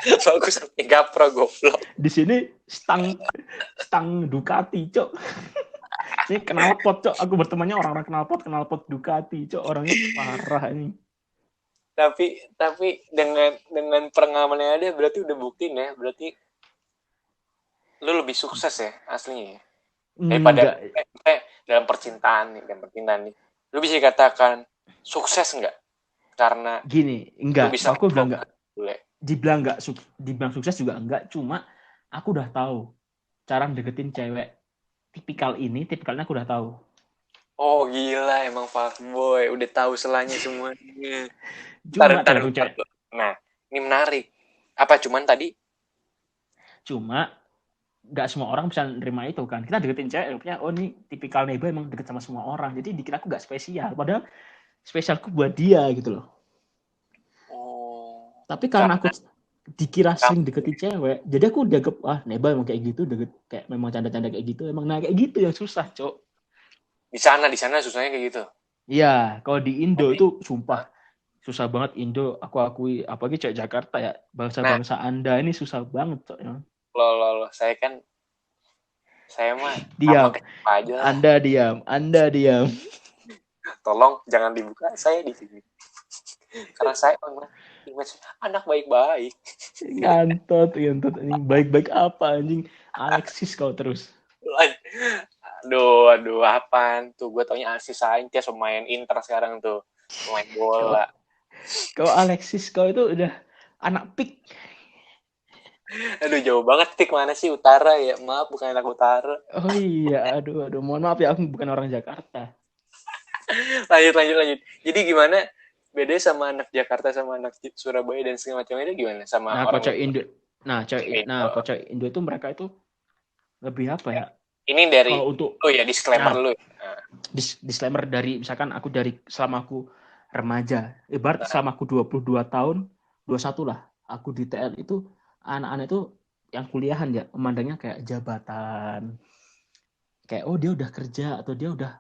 Bagus Mega Pro goblok. Di sini stang Ducati, cok. Ini knalpot, cok. Aku bertemannya orang-orang knalpot Ducati, cok. Orangnya parah ini. Tapi dengan pengalaman yang ada berarti udah buktiin ya. Berarti lu lebih sukses ya aslinya ya. Daripada Enggak, dalam percintaan nih. Lu bisa dikatakan sukses nggak? Karena gini, lu enggak. bisa Aku bilang enggak. membuka bule. Dibilang sukses juga enggak. Cuma aku udah tahu cara deketin cewek tipikalnya aku udah tahu. Oh gila emang fuckboy. Udah tahu selanya semuanya. Cuma Ntar. tergantung cewek. Nah, ini menarik. Apa cuman tadi? Cuma nggak semua orang bisa nerima itu kan. Kita deketin cewek, punya oh ini tipikal Nebo emang deket sama semua orang. Jadi dikira aku nggak spesial. Padahal spesialku buat dia gitu loh. Oh, Tapi karena aku karena dikira kamu sering deketin cewek, jadi aku dianggap Nebo emang kayak gitu, deket kayak memang canda-canda kayak gitu. Emang nah kayak gitu yang susah, Cok. di sana susahnya kayak gitu. Iya, kalau di Indo Tapi, itu sumpah susah banget Indo. Aku akui, apalagi cewek Jakarta ya, nah, bangsa-bangsa Anda ini susah banget, Cok. Ya. lo, saya mah sama Diam, kayak apa aja lah. Anda diam. Tolong jangan dibuka saya di sini. Karena saya memang image anak baik-baik. Ngantot anjing. Baik-baik apa anjing? Alexis kau terus. Aduh, apaan tuh? Gue taunya Alexis Sanchez pemain Inter sekarang tuh. Pemain bola. Kau Alexis kau itu udah anak pik. Aduh, jauh banget Tik. Mana sih utara ya? Maaf, bukan anak utara. Oh iya, aduh. Mohon maaf ya, aku bukan orang Jakarta. Lanjut. Jadi gimana beda sama anak Jakarta sama anak Surabaya dan segala macam itu gimana sama Nah, orang Indo. Nah, Indo? Indo itu mereka itu lebih apa ya? Ini dari Kalau untuk ya disclaimer lu. disclaimer dari misalkan aku dari selama aku remaja, ibarat selama aku 22 tahun, 21 lah, aku di TL itu anak-anak itu yang kuliahan ya, memandangnya kayak jabatan. Kayak oh dia udah kerja atau dia udah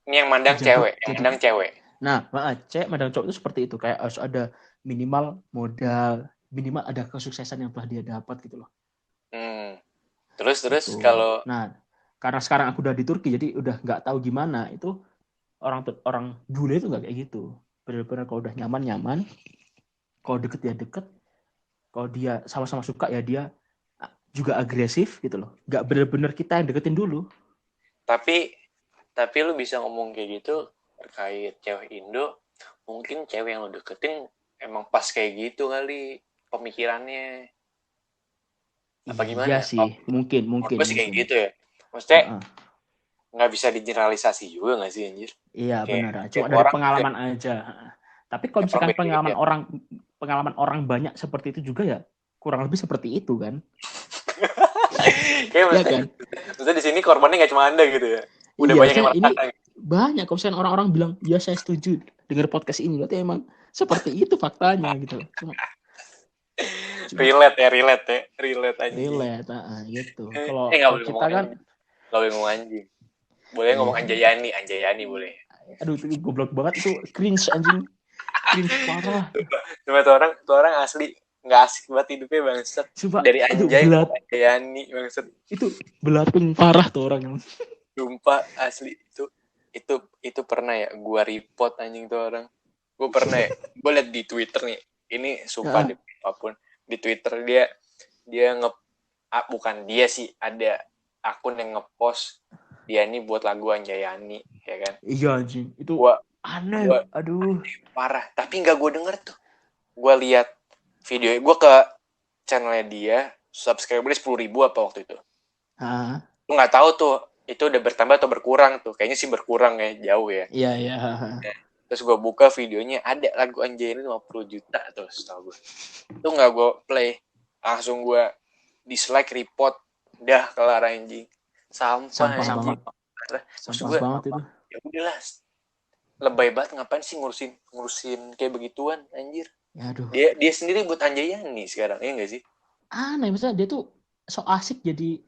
Ini yang mandang jabat cewek, yang jadi. mandang cewek. Nah, cewek mandang cowok itu seperti itu, kayak harus ada minimal modal, minimal ada kesuksesan yang telah dia dapat gitu loh. Terus Gitu. kalau Nah, karena sekarang aku udah di Turki jadi udah nggak tahu gimana itu orang bule itu nggak kayak gitu. Benar-benar kalau udah nyaman, kalau deket ya deket, kalau dia sama-sama suka ya dia juga agresif gitu loh. Nggak benar-benar kita yang deketin dulu. tapi lu bisa ngomong kayak gitu terkait cewek Indo, mungkin cewek yang lo deketin emang pas kayak gitu kali pemikirannya. Apa gimana? Iya sih, mungkin Menurut gue sih kayak mungkin. gitu ya. Maksudnya Heeh. nggak bisa digeneralisasi juga nggak sih anjir? Iya Kayak benar, cuma tiap dari orang juga, pengalaman aja. Heeh. Tapi kalau tiap orang misalkan beda-beda. pengalaman orang banyak seperti itu juga ya kurang lebih seperti itu kan. Kayak Ya kan? maksudnya di sini korbannya nggak cuma Anda gitu ya. Udah Iya, banyak yang saya ini merasakan. banyak kalau misalkan orang-orang bilang, "Ya saya setuju dengar podcast ini." Berarti emang seperti itu faktanya gitu. Cuma Relate anjing. relate, gitu. Nggak Kalau boleh kita ngomong kan, anjing. Nggak boleh ngomong anjing. Boleh ngomong iya, Anjayani boleh. aduh itu goblok banget itu, cringe anjing, cringe parah. Cuma tuh orang asli nggak asik banget hidupnya bangsat. Coba Dari itu Anjay ngomong Anjayani bangsat. itu belatung parah tuh orang yang. Sumpah asli itu pernah ya gua report anjing tuh orang. Gua pernah ya. Gua liat di Twitter nih. Ini sumpah Nah, deh apapun. Di Twitter dia bukan dia sih, ada akun yang ngepost dia ini buat lagu Anjayani ya kan. iya anjing, itu Gua aneh, gua aduh. parah, tapi nggak gue denger tuh. Gue lihat video, gue ke channelnya dia, subscribernya 10.000 apa waktu itu. Hah? Gue nggak tahu tuh itu udah bertambah atau berkurang tuh. Kayaknya sih berkurang ya, jauh ya. Iya, iya. Terus gue buka videonya, ada lagu Anjayani 50 juta tuh, setahu gue. Itu nggak gue play, langsung gue dislike, report, dah kelar anjing. Sampah anjing. Maksud Sampah gue, banget itu. ya udahlah, lebay banget, ngapain sih ngurusin kayak begituan anjir. Ya aduh. Dia sendiri buat Anjayani sekarang, ya nggak sih? Aneh, misalnya dia tuh so asik jadi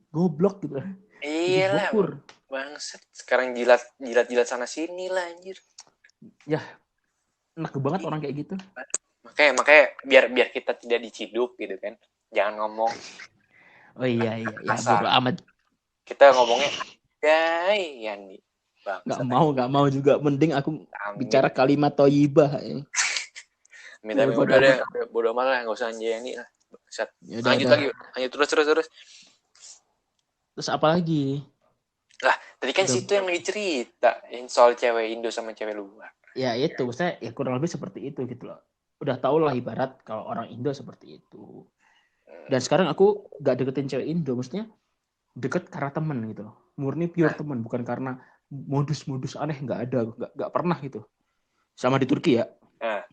goblok gitu. Jadi Iya lah, bukur. bangsat. Sekarang jilat sana sini lah anjir. Ya, enak banget orang kayak gitu. Makanya biar kita tidak diciduk gitu kan. Jangan ngomong Oh iya, ya kasar. bodo amat. Kita ngomongnya Yani. Nggak Bangsat. mau juga. Mending aku bicara kalimat thayyibah. Minta udah deh, bodo amat lah, nggak usah Anjayani lah. Bangsat. Yaudah, Lanjut lagi, lanjut terus. Terus apa lagi? Lah, tadi kan situ yang lagi cerita soal cewek Indo sama cewek luar. Ya itu, saya ya kurang lebih seperti itu gitu loh. Udah tau lah ibarat kalau orang Indo seperti itu. Dan sekarang aku gak deketin cewek Indo, maksudnya deket karena temen gitu loh. Murni pure temen, bukan karena modus-modus aneh, nggak ada, nggak pernah gitu. Sama di Turki ya. Nah,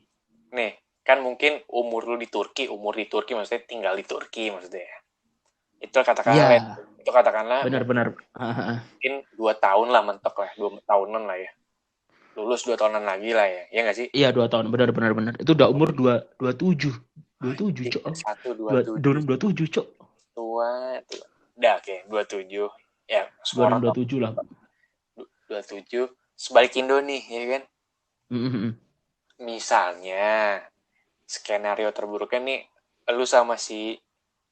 nih kan mungkin umur di Turki maksudnya tinggal di Turki maksudnya ya. Itu katakanlah Benar-benar. Mungkin 2 tahun lah mentok lah, 2 tahunan lah ya. Lulus 2 tahunan lagi lah ya. Iya nggak sih? Iya 2 tahun, benar. Itu udah umur 27. 27 cok. 27 cok. Tua. Udah oke, 27. Ya, 27 lah. 27. Sebalik Indo nih, ya kan? Misalnya skenario terburuknya nih, lu sama si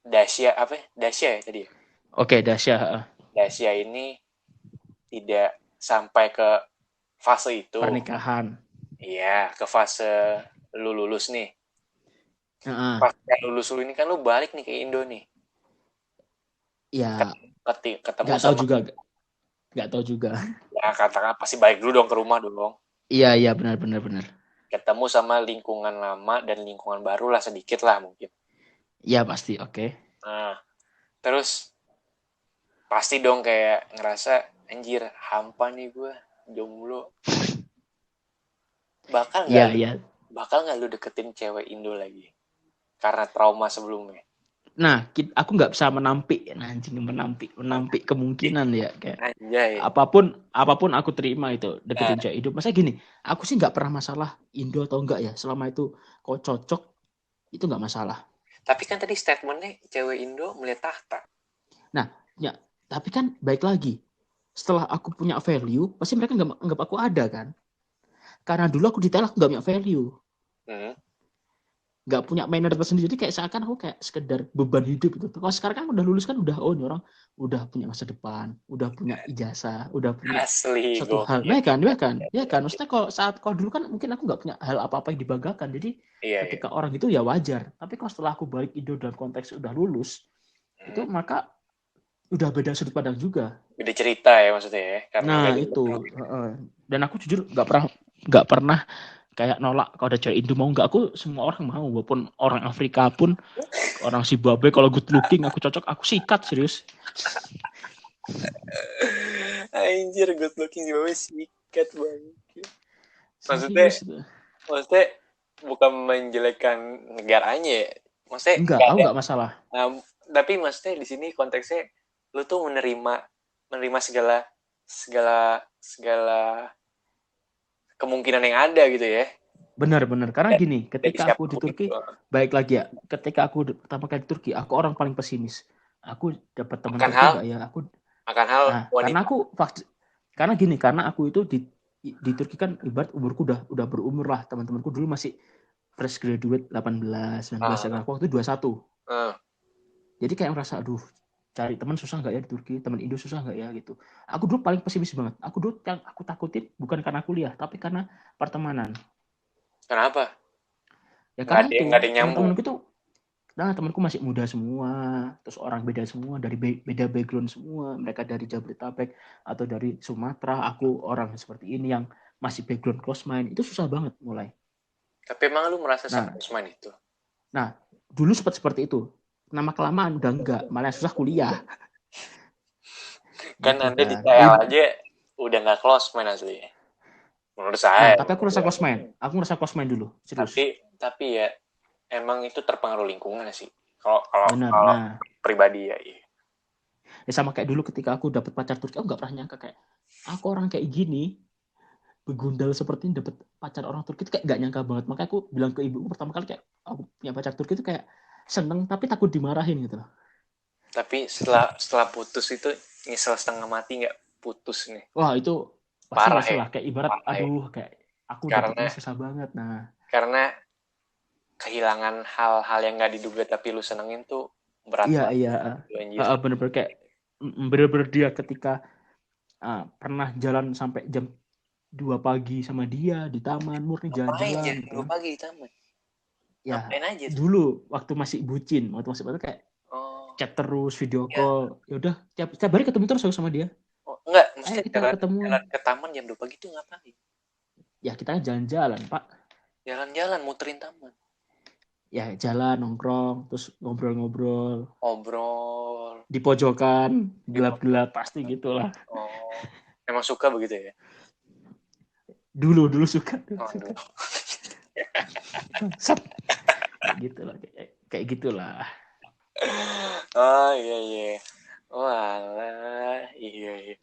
Dasya ya tadi? Oke, Dasya. Dasya ini tidak sampai ke fase itu. Pernikahan. Iya, ke fase lu lulus nih. Pas lulus lu ini kan lu balik nih ke Indo nih. Ya. Ketemu gak tahu juga. Gak tahu juga. Ya katakan pasti balik dulu dong ke rumah dong. Iya benar. Ketemu sama lingkungan lama dan lingkungan baru lah sedikit lah mungkin. Iya pasti, oke. Nah, terus pasti dong kayak ngerasa anjir hampa nih gue jomblo. Bakal nggak lu deketin cewek Indo lagi karena trauma sebelumnya? Nah, aku nggak bisa menampik kemungkinan ya kayak Anjay. apapun aku terima itu deketin cewek Indo. Masa gini, aku sih nggak pernah masalah Indo atau enggak ya, selama itu kok cocok itu nggak masalah. Tapi kan tadi statementnya cewek Indo melihat tahta. Nah, ya tapi kan baik lagi, setelah aku punya value, pasti mereka nggak anggap aku ada kan? Karena dulu aku detail aku nggak punya value. Nggak punya manner tersendiri, jadi kayak seakan aku kayak sekedar beban hidup gitu. Kalau sekarang kan udah lulus kan udah nih orang udah punya masa depan, udah punya ijazah, udah punya satu hal. Ya kan. Maksudnya kalau dulu kan mungkin aku nggak punya hal apa-apa yang dibanggakan. Jadi ketika orang itu ya wajar. Tapi kalau setelah aku balik Indo dalam konteks udah lulus, itu maka udah beda sudut pandang juga. Beda cerita ya maksudnya ya. Karena itu Dan aku jujur nggak pernah kayak nolak kalau ada cewek Indo mau nggak, aku semua orang mau, walaupun orang Afrika pun, orang Zimbabwe kalau good looking aku cocok, aku sikat serius. Anjir, good looking juga sikat banget. Maksudnya, Serius itu. maksudnya bukan menjelekkan negaranya ya. Maksudnya Enggak, nggak aku ada. nggak masalah. Tapi maksudnya di sini konteksnya lu tuh menerima segala segala segala kemungkinan yang ada gitu ya. Benar-benar, karena gini, Dari ketika aku di siapapun Turki, itu. baik lagi ya, ketika aku pertama kali di Turki, aku orang paling pesimis. Aku dapat teman Akan Turki hal nggak ya? akan hal Karena wanita. karena aku itu di Turki kan ibarat umurku udah berumur lah, teman-temanku dulu masih fresh graduate 18, 19, dan Ah, aku waktu itu 21. ah. Jadi kayak merasa, aduh, cari teman susah nggak ya di Turki, teman Indo susah nggak ya gitu. Aku dulu paling pesimis banget. Aku dulu yang aku takutin bukan karena kuliah, tapi karena pertemanan. Kenapa? Ya Nggak karena ada nggak itu ada yang nyambung. teman-temanku tuh, temanku masih muda semua, terus orang beda semua, dari beda background semua. Mereka dari Jabodetabek atau dari Sumatera. Aku orang seperti ini yang masih background close mind. Itu susah banget mulai. Tapi emang lu merasa Nah, sekrosman itu? dulu sempat seperti itu. Nama kelamaan udah enggak, malah susah kuliah Kan gitu Anda di kan. TL aja udah nggak close man asli. Menurut saya. Tapi aku rasa close mind. Aku ngerasa close mind dulu, serius. Tapi ya emang itu terpengaruh lingkungan sih. Kalau kalau Bener. kalau Nah, pribadi ya, iya. ya sama kayak dulu ketika aku dapat pacar Turki, aku nggak pernah nyangka kayak aku orang kayak gini, begundal seperti ini dapat pacar orang Turki itu kayak gak nyangka banget. Makanya aku bilang ke ibuku pertama kali kayak aku punya pacar Turki itu kayak seneng tapi takut dimarahin gitu loh. Tapi setelah putus itu nyesel setengah mati nggak putus nih. Wah itu pasti Parah nyesel ya. lah, kayak ibarat Parah ya. aduh kayak aku dapet Karena ini susah banget. Nah, karena kehilangan hal-hal yang nggak diduga tapi lu senengin tuh berat iya banget. iya, Anjir. bener-bener kayak bener-bener dia ketika pernah jalan sampai jam 2 pagi sama dia di taman murni Ngapain jalan-jalan ya? gitu Dua kan. pagi di taman. Ya Ngapain aja tuh? dulu waktu masih bucin, waktu masih baru kayak Oh, chat terus, video ya. call, ya udah tiap hari ketemu terus aku sama dia. Oh, enggak, Ayo maksudnya kita jalan, ketemuan. jalan ke taman jam 2 pagi tuh ngapain? Ya kita jalan-jalan Pak. Jalan-jalan muterin taman. Ya jalan nongkrong terus ngobrol-ngobrol Ngobrol di pojokan di pojok. gelap-gelap pasti gitulah. Oh, emang suka begitu ya? Dulu suka, dulu Waduh. suka. Bangsat. Kayak gitulah, kayak gitulah. Oh iya iya. Walah, iya iya.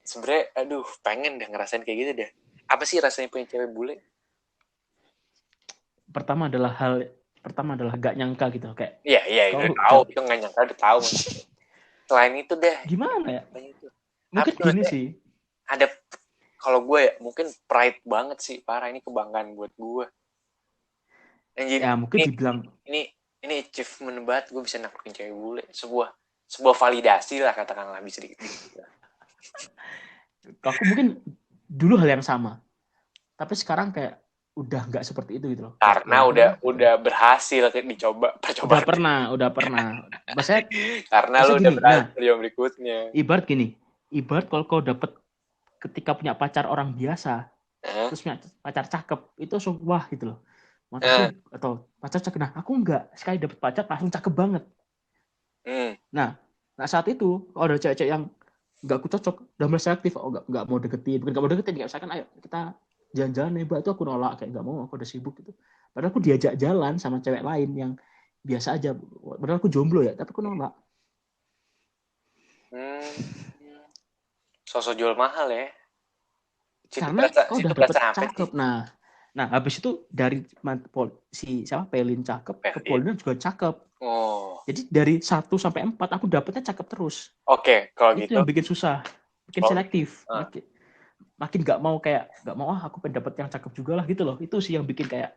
Sebenernya, aduh, pengen deh ngerasain kayak gitu deh. Apa sih rasanya punya cewek bule? Pertama adalah gak nyangka gitu kayak Iya iya, udah kau tahu itu nggak nyangka udah tahu. Selain itu deh, gimana ya, apa itu? Apa mungkin tuh gini maksudnya? sih. Ada kalau gue ya mungkin pride banget sih, parah ini kebanggaan buat gue. Anjir, Ya mungkin ini dibilang, ini ini achievement banget gue bisa naklukin cewek bule. Sebuah validasi lah katakanlah bisa dikit. aku mungkin dulu hal yang sama, tapi sekarang kayak udah nggak seperti itu gitu loh, kayak ya Karena udah udahlah gitu. udah berhasil dicoba udah percobaan. pernah maksudnya Karena lu maksudnya udah gini. Nah, berhasil yang berikutnya. ibarat kalau kau dapet ketika punya pacar orang biasa Hah? terus punya pacar cakep itu langsung wah gitu loh, Eh, mataku, atau pacar cakep. Nah aku enggak, sekali dapet pacar langsung cakep banget. hmm. Nah saat itu kalau ada cewek-cewek yang nggak aku cocok, udah mulai selektif, oh nggak mau deketin, bukan nggak mau deketin, kayak misalkan ayo kita jalan-jalan nih mbak, itu aku nolak, kayak nggak mau, aku udah sibuk gitu. Padahal aku diajak jalan sama cewek lain yang biasa aja, padahal aku jomblo ya, tapi aku nolak. Hmm. Sosok jual mahal ya. Karena kau Situ udah perasa dapet apa sih? cakep. Nah habis itu dari si siapa Pelin cakep, ke Pelin. Polina juga cakep. Oh. Jadi dari 1 sampai 4 aku dapetnya cakep terus. Oke, kalau Itu gitu. yang bikin susah, bikin Kalau gitu. selektif, makin nggak mau, kayak nggak mau aku pengen dapet yang cakep juga lah gitu loh. Itu sih yang bikin kayak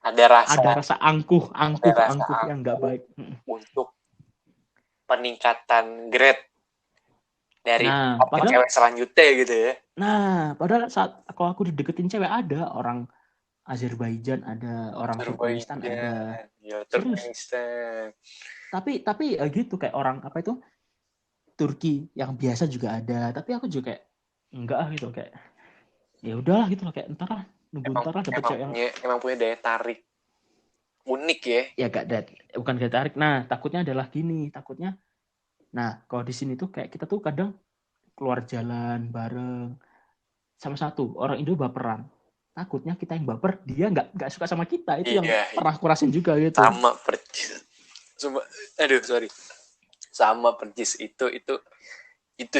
Ada rasa ada rasa angkuh ada angkuh rasa angkuh yang nggak aku baik. untuk peningkatan grade dari Nah ke padahal cewek selanjutnya gitu ya. padahal saat kalau aku dideketin cewek ada orang Azerbaijan, ada orang Turkmenistan, ada Azerbaijan, ya serius. Turkmenistan. Tapi gitu kayak orang apa itu Turki yang biasa juga ada, tapi aku juga kayak enggak gitu, kayak ya udahlah gitu loh, kayak entar lah, nunggu Emang entar lah dapet cewek yang emang punya daya tarik unik ya. ya gak dat bukan gak tarik. Nah takutnya adalah gini, takutnya nah kalau di sini tuh kayak kita tuh kadang keluar jalan bareng sama satu orang Indo baperan, takutnya kita yang baper dia nggak suka sama kita, itu yang Iya, pernah aku rasain juga gitu. sama percis. Cuma, aduh sorry. Sama percis itu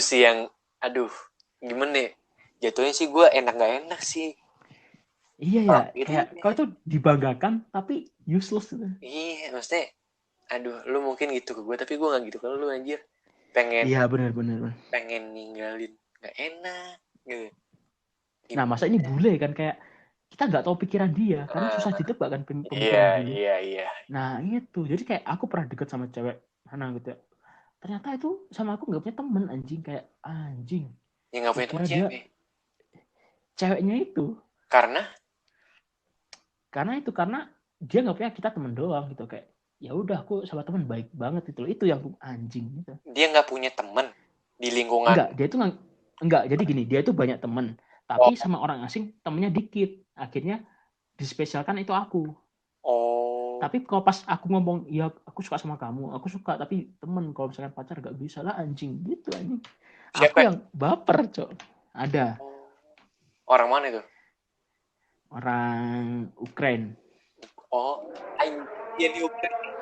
sih yang, aduh, gimana ya? Jatuhnya sih gue enak gak enak sih. Iya ya, Orang itu, kayak kau tuh dibanggakan tapi useless gitu. iya, maksudnya, aduh, lu mungkin gitu ke gue, tapi gue gak gitu ke lu anjir. Pengen Iya benar. pengen ninggalin, gak enak gitu. Nah masa ini bule kan, kayak kita nggak tahu pikiran dia karena susah Ah, ditebak kan iya, pemikiran bule. iya, iya. Nah itu jadi kayak aku pernah deket sama cewek mana gitu ya, ternyata itu sama aku nggak punya temen, anjing, kayak anjing. Yang gak punya temen Kukira dia siapa ya? ceweknya itu, Karena karena dia nggak punya, kita temen doang gitu, kayak ya udah aku sama temen baik banget itu yang anjing gitu. dia gak punya temen di lingkungan. Enggak, dia itu enggak, jadi gini, dia itu banyak temen tapi Oh, sama orang asing temennya dikit, akhirnya dispesialkan itu aku. oh, Tapi kalau pas aku ngomong ya aku suka sama kamu, aku suka, tapi temen kalau misalkan pacar gak bisa lah, anjing gitu anjing. Aku siapa? yang baper, cok. Ada Oh, orang mana itu? orang Ukraine. Oh, dia di Ukraina.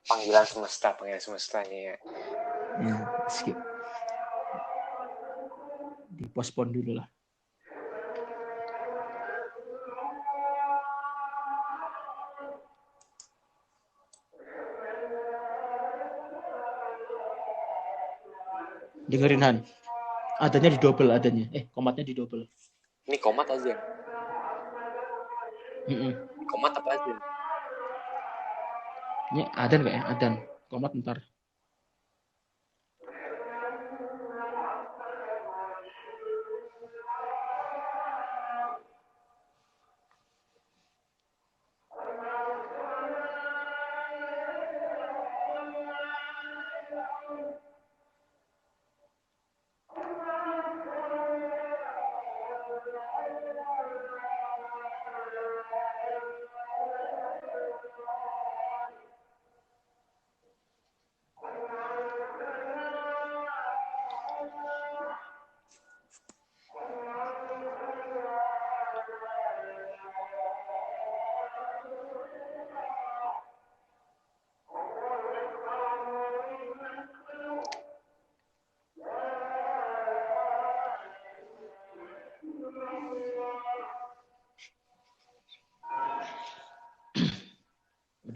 Panggilan semestanya ya. Ya, skip, dipospon dulu lah. Dengerin Han, adanya di double, adanya komatnya di double. Ini komat aja. Mm-mm. Komat apa aja? Ini adan kayaknya, adan komat ntar.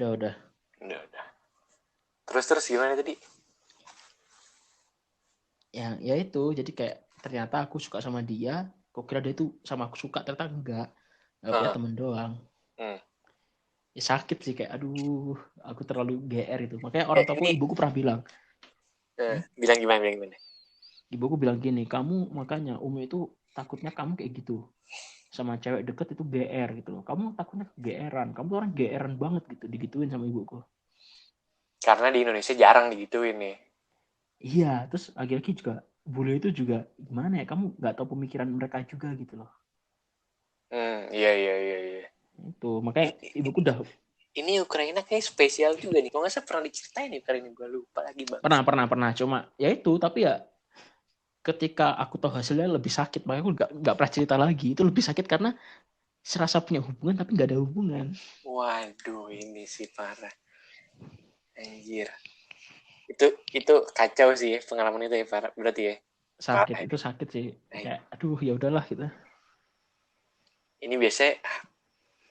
Udah Udah. Terus gimana tadi? ya itu, jadi kayak ternyata aku suka sama dia, kok kira dia itu sama aku suka, ternyata enggak punya temen doang. Hmm. Ya sakit sih, kayak aduh aku terlalu GR itu, makanya orang tuaku, Ini ibuku pernah bilang, bilang gimana? ibuku bilang gini, kamu makanya Umi itu takutnya kamu kayak gitu sama cewek deket itu GR gitu loh, kamu takutnya GR-an, kamu tuh orang GR-an banget gitu, digituin sama ibuku. Karena di Indonesia jarang digituin nih. Iya, terus lagi-lagi juga bule itu juga gimana ya, kamu nggak tahu pemikiran mereka juga gitu loh. Iya. Itu makanya ibuku udah Ini Ukraina kayak spesial juga nih. Kok nggak saya pernah diceritain nih Ukraina, gue lupa lagi bang. pernah cuma ya itu, tapi ya ketika aku tahu hasilnya lebih sakit, makanya aku nggak pernah cerita lagi. Itu lebih sakit karena serasa punya hubungan tapi nggak ada hubungan. Waduh, ini sih parah. Anjir. Itu kacau sih pengalaman itu ya, parah. Berarti ya. Sakit, Parah. itu sakit sih, Anjir. kayak aduh ya udahlah gitu. Ini biasanya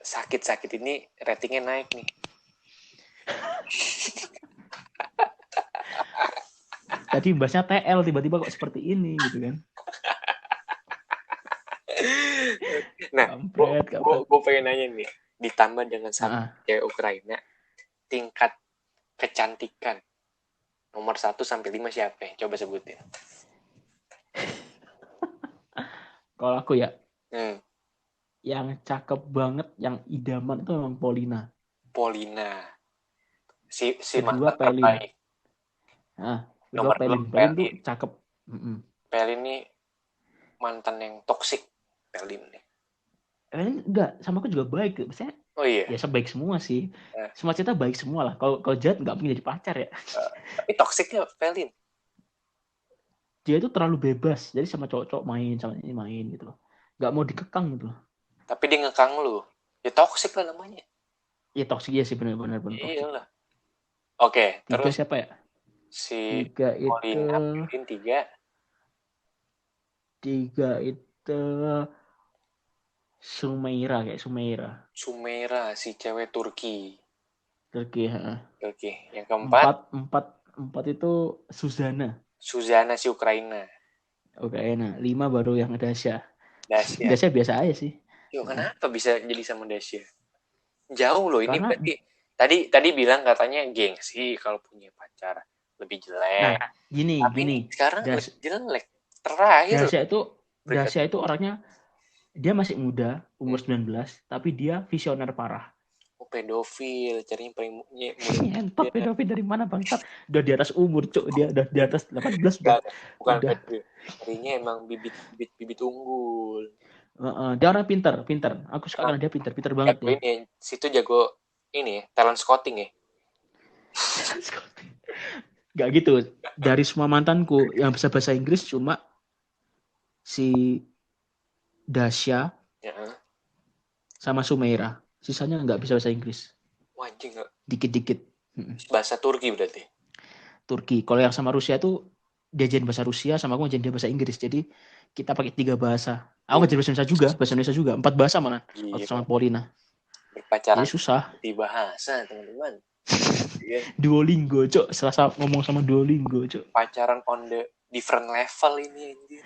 sakit-sakit ini ratingnya naik nih. Tadi bahasnya TL, tiba-tiba kok seperti ini gitu kan. Nah, Kampret. gue pengen nanya nih. Ditambah dengan satu cewek Ukraina, tingkat kecantikan nomor 1 sampai 5 siapa ya? Coba sebutin. Kalau aku ya, yang cakep banget, yang idaman itu memang Polina. Si Kedua mantan Pelin. terbaik. Kedua Nomor 2 Pelin tuh cakep. Pelin ini mantan yang toksik. Pelim nih. Enggak, sama aku juga baik. Maksudnya Oh iya. ya sebaik semua sih. Nah, Semua cerita baik semua lah. Kalau jahat nggak mungkin jadi pacar ya. tapi toksiknya Pelin. Dia itu terlalu bebas. Jadi sama cowok-cowok main, sama ini main gitu loh. Nggak mau dikekang gitu loh. Tapi dia ngekang lu. Ya toksik lah namanya. Ya toksik ya sih benar-benar toksik. Iyalah. Oke, Tiga terus siapa ya? si Tiga itu Molina, Pelin 3. Sumaira kayak Sumaira. Sumaira, si cewek Turki. Turki. Oke, yang keempat Empat itu Suzana. Suzana si Ukraina. Oke, nah 5 baru yang Dasya. Dasya. Dasya biasa aja sih. Yo, kenapa bisa jadi sama Dasya? Jauh loh ini Karena berarti. Tadi bilang katanya gengsi kalau punya pacar lebih nah jelek. gini Tapi ini sekarang lebih jelek. Terakhir Dasya itu orangnya dia masih muda, umur 19, tapi dia visioner parah. pedofil, carinya paling Ngentot pedofil dari mana bangsat? Udah di atas umur, Cuk. Dia udah di atas 18 udah. bukan Udah. pedofil. Carinya emang bibit unggul. Dia orang pinter. Aku suka karena dia pinter banget Jago ya. ini, situ jago ini talent scouting ya. Gak gitu. Dari semua mantanku yang bisa bahasa Inggris cuma si Dasya Ya. sama Sumaira. Sisanya nggak bisa bahasa Inggris. Wah, anjing nggak. Dikit-dikit. Bahasa Turki berarti. Turki. Kalau yang sama Rusia tuh diajarin bahasa Rusia, sama aku ngajarin dia bahasa Inggris. Jadi kita pakai 3 bahasa. Aku ngajarin bahasa Indonesia juga. 4 bahasa malah. Waktu sama Paulina. Berpacaran. Jadi susah. Di bahasa, teman-teman. Duolingo, Cok. Selasa ngomong sama Duolingo, Cok. Pacaran on the different level ini, anjir.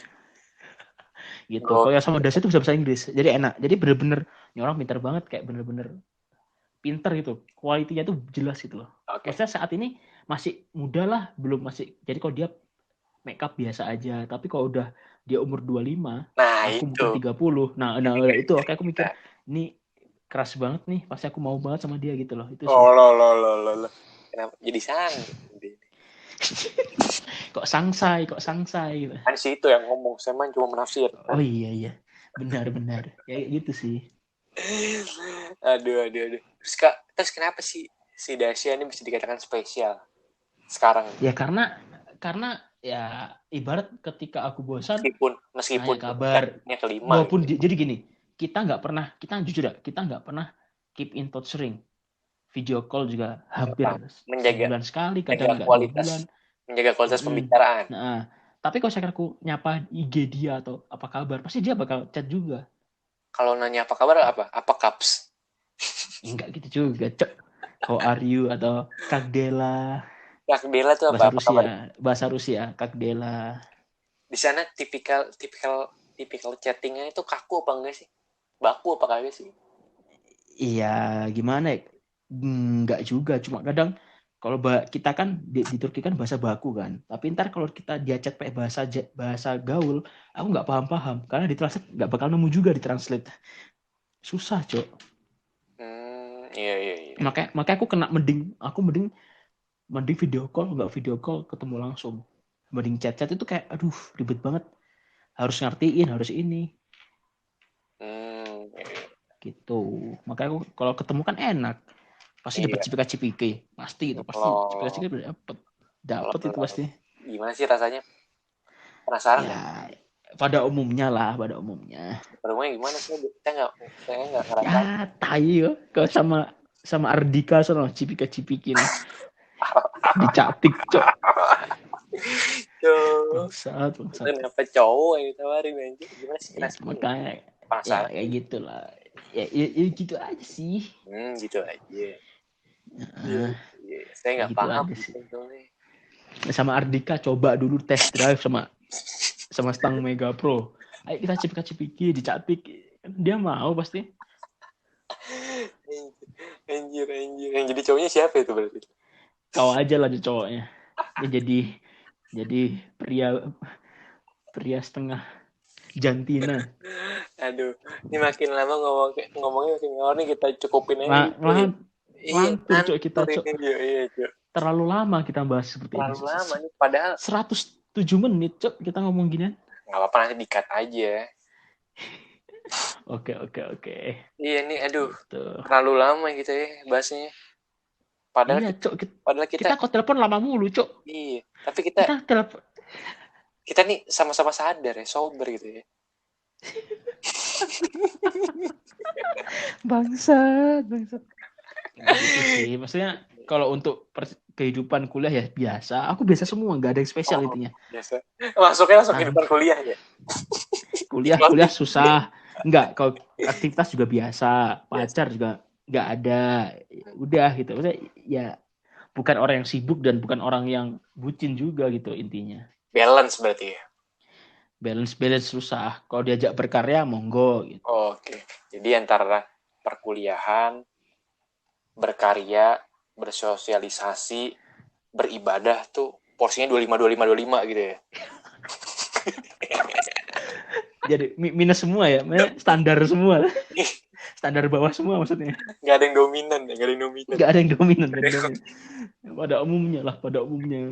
Gitu. Kalau yang sama Dasya itu bisa bahasa Inggris. Jadi enak. Jadi bener-bener ini orang pinter banget, kayak bener-bener pinter gitu. Kualitinya tuh jelas gitu loh. Maksudnya saat ini masih muda lah, belum masih. Jadi kalau dia make up biasa aja, tapi kalau udah dia umur 25, aku mungkin 30. Nah itu kayak aku mikir, ini keras banget nih, pasti aku mau banget sama dia gitu loh. Itu sih. Loh. Kenapa jadi sang? Kok sangsai gitu. Kan si itu yang ngomong, saya mah cuma menafsir. Oh iya. Benar. Ya gitu sih. Aduh. Terus kenapa sih si Dasya ini bisa dikatakan spesial sekarang? Ya karena ya ibarat ketika aku bosan meskipun kabar kelima walaupun gitu. Jadi gini, kita nggak pernah keep in touch sering, video call juga hampir sebulan sekali, kadang nggak 2 bulan, menjaga kualitas pembicaraan. Nah, tapi kalau saya aku nyapa IG dia atau apa kabar, pasti dia bakal chat juga. Kalau nanya apa kabar apa kaps? Enggak gitu juga, Cok. How are you atau Kak Dela. Kak Dela tuh apa? Bahasa Rusia, Kak Dela. Di sana tipikal chattingnya itu kaku apa enggak sih? Baku apa kagak sih? Iya, gimana ya? Enggak juga, cuma kadang kalau kita kan di Turki kan bahasa baku kan. Tapi ntar kalau kita dia chat pakai bahasa gaul, aku nggak paham karena di translate nggak bakal nemu juga di translate. Susah, Cok. Iya. Makanya aku mending video call, nggak video call ketemu langsung. Mending chat itu kayak aduh ribet banget. Harus ngertiin, harus ini. Gitu. Makanya aku kalau ketemu kan enak. Pasti dapat cipika-cipiki. Pasti cipika-cipiki dapat itu pasti. Gimana sih rasanya? Penasaran ya, pada umumnya. Pada umumnya gimana sih? Saya nggak ngerasain. Ya, tai kalau sama Ardika sono cipika-cipiki nih. Dicatik, Cok. Bangsat. Kenapa cowok yang ditawarin anjir? Gimana sih? Makanya penasaran. Ya gitulah. Ya gitu aja sih. Gitu aja. Saya nggak gitu paham sih. Sama Ardika coba dulu test drive sama Stang Mega Pro. Ayo kita cipika-cipiki, dicatik. Dia mau pasti. Anjir. Yang jadi cowoknya siapa itu berarti? Kau aja lah cowoknya. Dia jadi pria setengah jantina. Aduh, ini makin lama ngomongnya makin ngawur nih, kita cukupin aja. Lantur, Cok, kita, Cok. Iya, Cok. Terlalu lama kita bahas seperti ini. Terlalu lama nih, padahal 107 menit, Cok, kita ngomong gini. Nggak apa-apa, nanti di-cut aja. Oke. Iya nih, aduh, Gitu. terlalu lama gitu ya bahasnya. Padahal Iya, kita, Cok. padahal kita, Kita kok telepon lama mulu, Cok. iya. Tapi Kita telepon kita nih sama-sama sadar ya, sober gitu ya. bangsat. Nggak gitu sih. Maksudnya kalau untuk kehidupan kuliah ya biasa. Aku biasa semua, nggak ada yang spesial Oh, intinya. biasa. Masuknya langsung Ah, kehidupan kuliah ya. kuliah susah. Enggak, kalau aktivitas juga biasa, Biasa. pacar juga nggak ada. Udah gitu. Maksudnya ya bukan orang yang sibuk dan bukan orang yang bucin juga gitu intinya. Balance berarti ya. Balance susah. Kalau diajak berkarya monggo gitu. Oke. Jadi antara perkuliahan, berkarya, bersosialisasi, beribadah tuh porsinya 25 gitu ya. Jadi minus semua ya, standar semua. Standar bawah semua maksudnya. Gak ada yang dominan ya, gak ada yang dominan. Gak ada yang dominan. Pada umumnya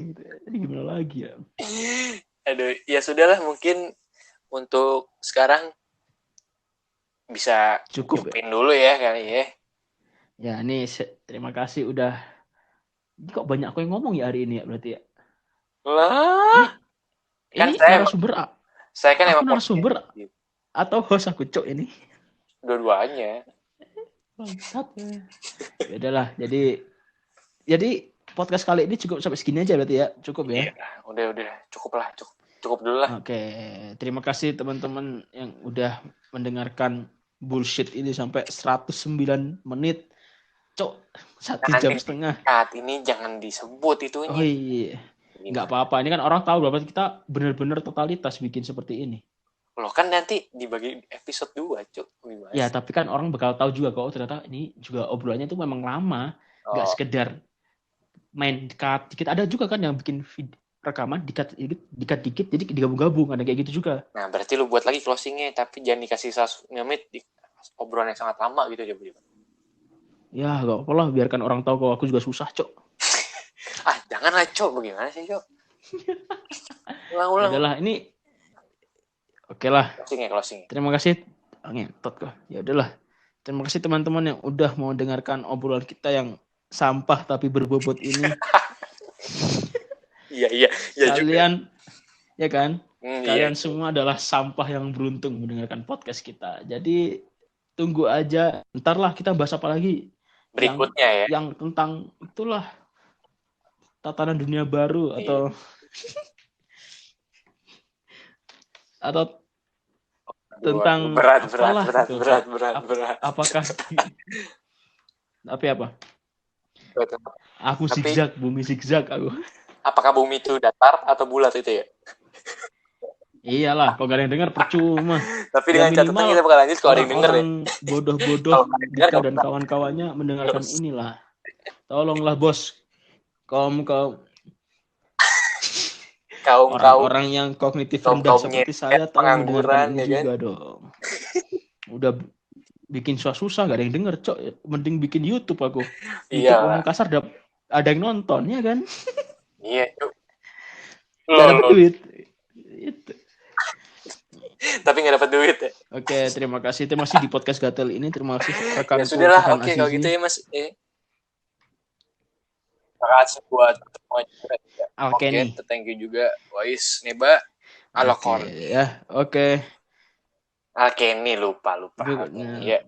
gitu. Jadi gimana lagi ya? Aduh, ya sudahlah, mungkin untuk sekarang bisa Cukup ya. cukupin dulu ya kali ya. Ya ini terima kasih udah. Kok banyak aku yang ngomong ya hari ini ya berarti ya. Lah, kan Ini saya narasumber kan aku emang narasumber atau host aku, Cok, ini. dua-duanya. Bangsat ya. Ya udahlah, jadi podcast kali ini cukup sampai segini aja berarti ya. Cukup ya. Iya, udah cukup dulu lah. Oke, terima kasih teman-teman yang udah mendengarkan bullshit ini sampai 109 menit. Cok, 1 jam setengah. Saat ini jangan disebut itunya. Oh iya, nggak apa-apa. Ini kan orang tahu berapa kita benar-benar totalitas bikin seperti ini. Loh kan nanti dibagi episode 2, Cuk. Ya, tapi kan orang bakal tahu juga kok ternyata ini juga obrolannya itu memang lama. Nggak sekedar main cut dikit. Ada juga kan yang bikin rekaman dikat dikit jadi digabung-gabung, ada kayak gitu juga. Nah, berarti lu buat lagi closingnya, tapi jangan dikasih 1 menit di obrolan yang sangat lama gitu aja. Ya, gak apa lah, biarkan orang tahu kalau aku juga susah, Cok. Janganlah, Cok. Bagaimana sih, Cok? Ulang. Udahlah, ini oke lah. Closing. Terima kasih. Ngentot kok. Ya udahlah. Terima kasih teman-teman yang udah mau dengarkan obrolan kita yang sampah tapi berbobot ini. Iya kalian juga. Ya kan? Kalian iya. semua adalah sampah yang beruntung mendengarkan podcast kita. Jadi tunggu aja. Ntar lah kita bahas apa lagi berikutnya yang tentang itulah tatanan dunia baru atau tentang berat. Apakah tapi apa? Aku zigzag, bumi zigzag aku. Apakah bumi itu datar atau bulat itu ya? Iyalah, kalau gak ada yang dengar percuma. Tapi dengan catatan kita bakal lanjut kalau ada yang denger ya. Bodoh-bodoh Dika dan kawan-kawannya mendengarkan inilah. Tolonglah bos. Kaum orang-orang yang kognitif rendah seperti saya tolong mendengarkan ini juga dong. Udah bikin susah gak ada yang denger, Cok. Mending bikin YouTube aku. YouTube orang kasar ada yang nonton ya kan? Iya, Cok. Gak dapet duit. Itu. Tapi gak dapet duit ya. Oke, terima kasih di podcast Gatel ini. Terima kasih rekan. Ya sudahlah, oke kalau gitu ya Mas. Terima kasih buat semua juga. Oke, thank you juga Wais, Neba, Alokon. Ya, oke. Alkeni lupa. Ya.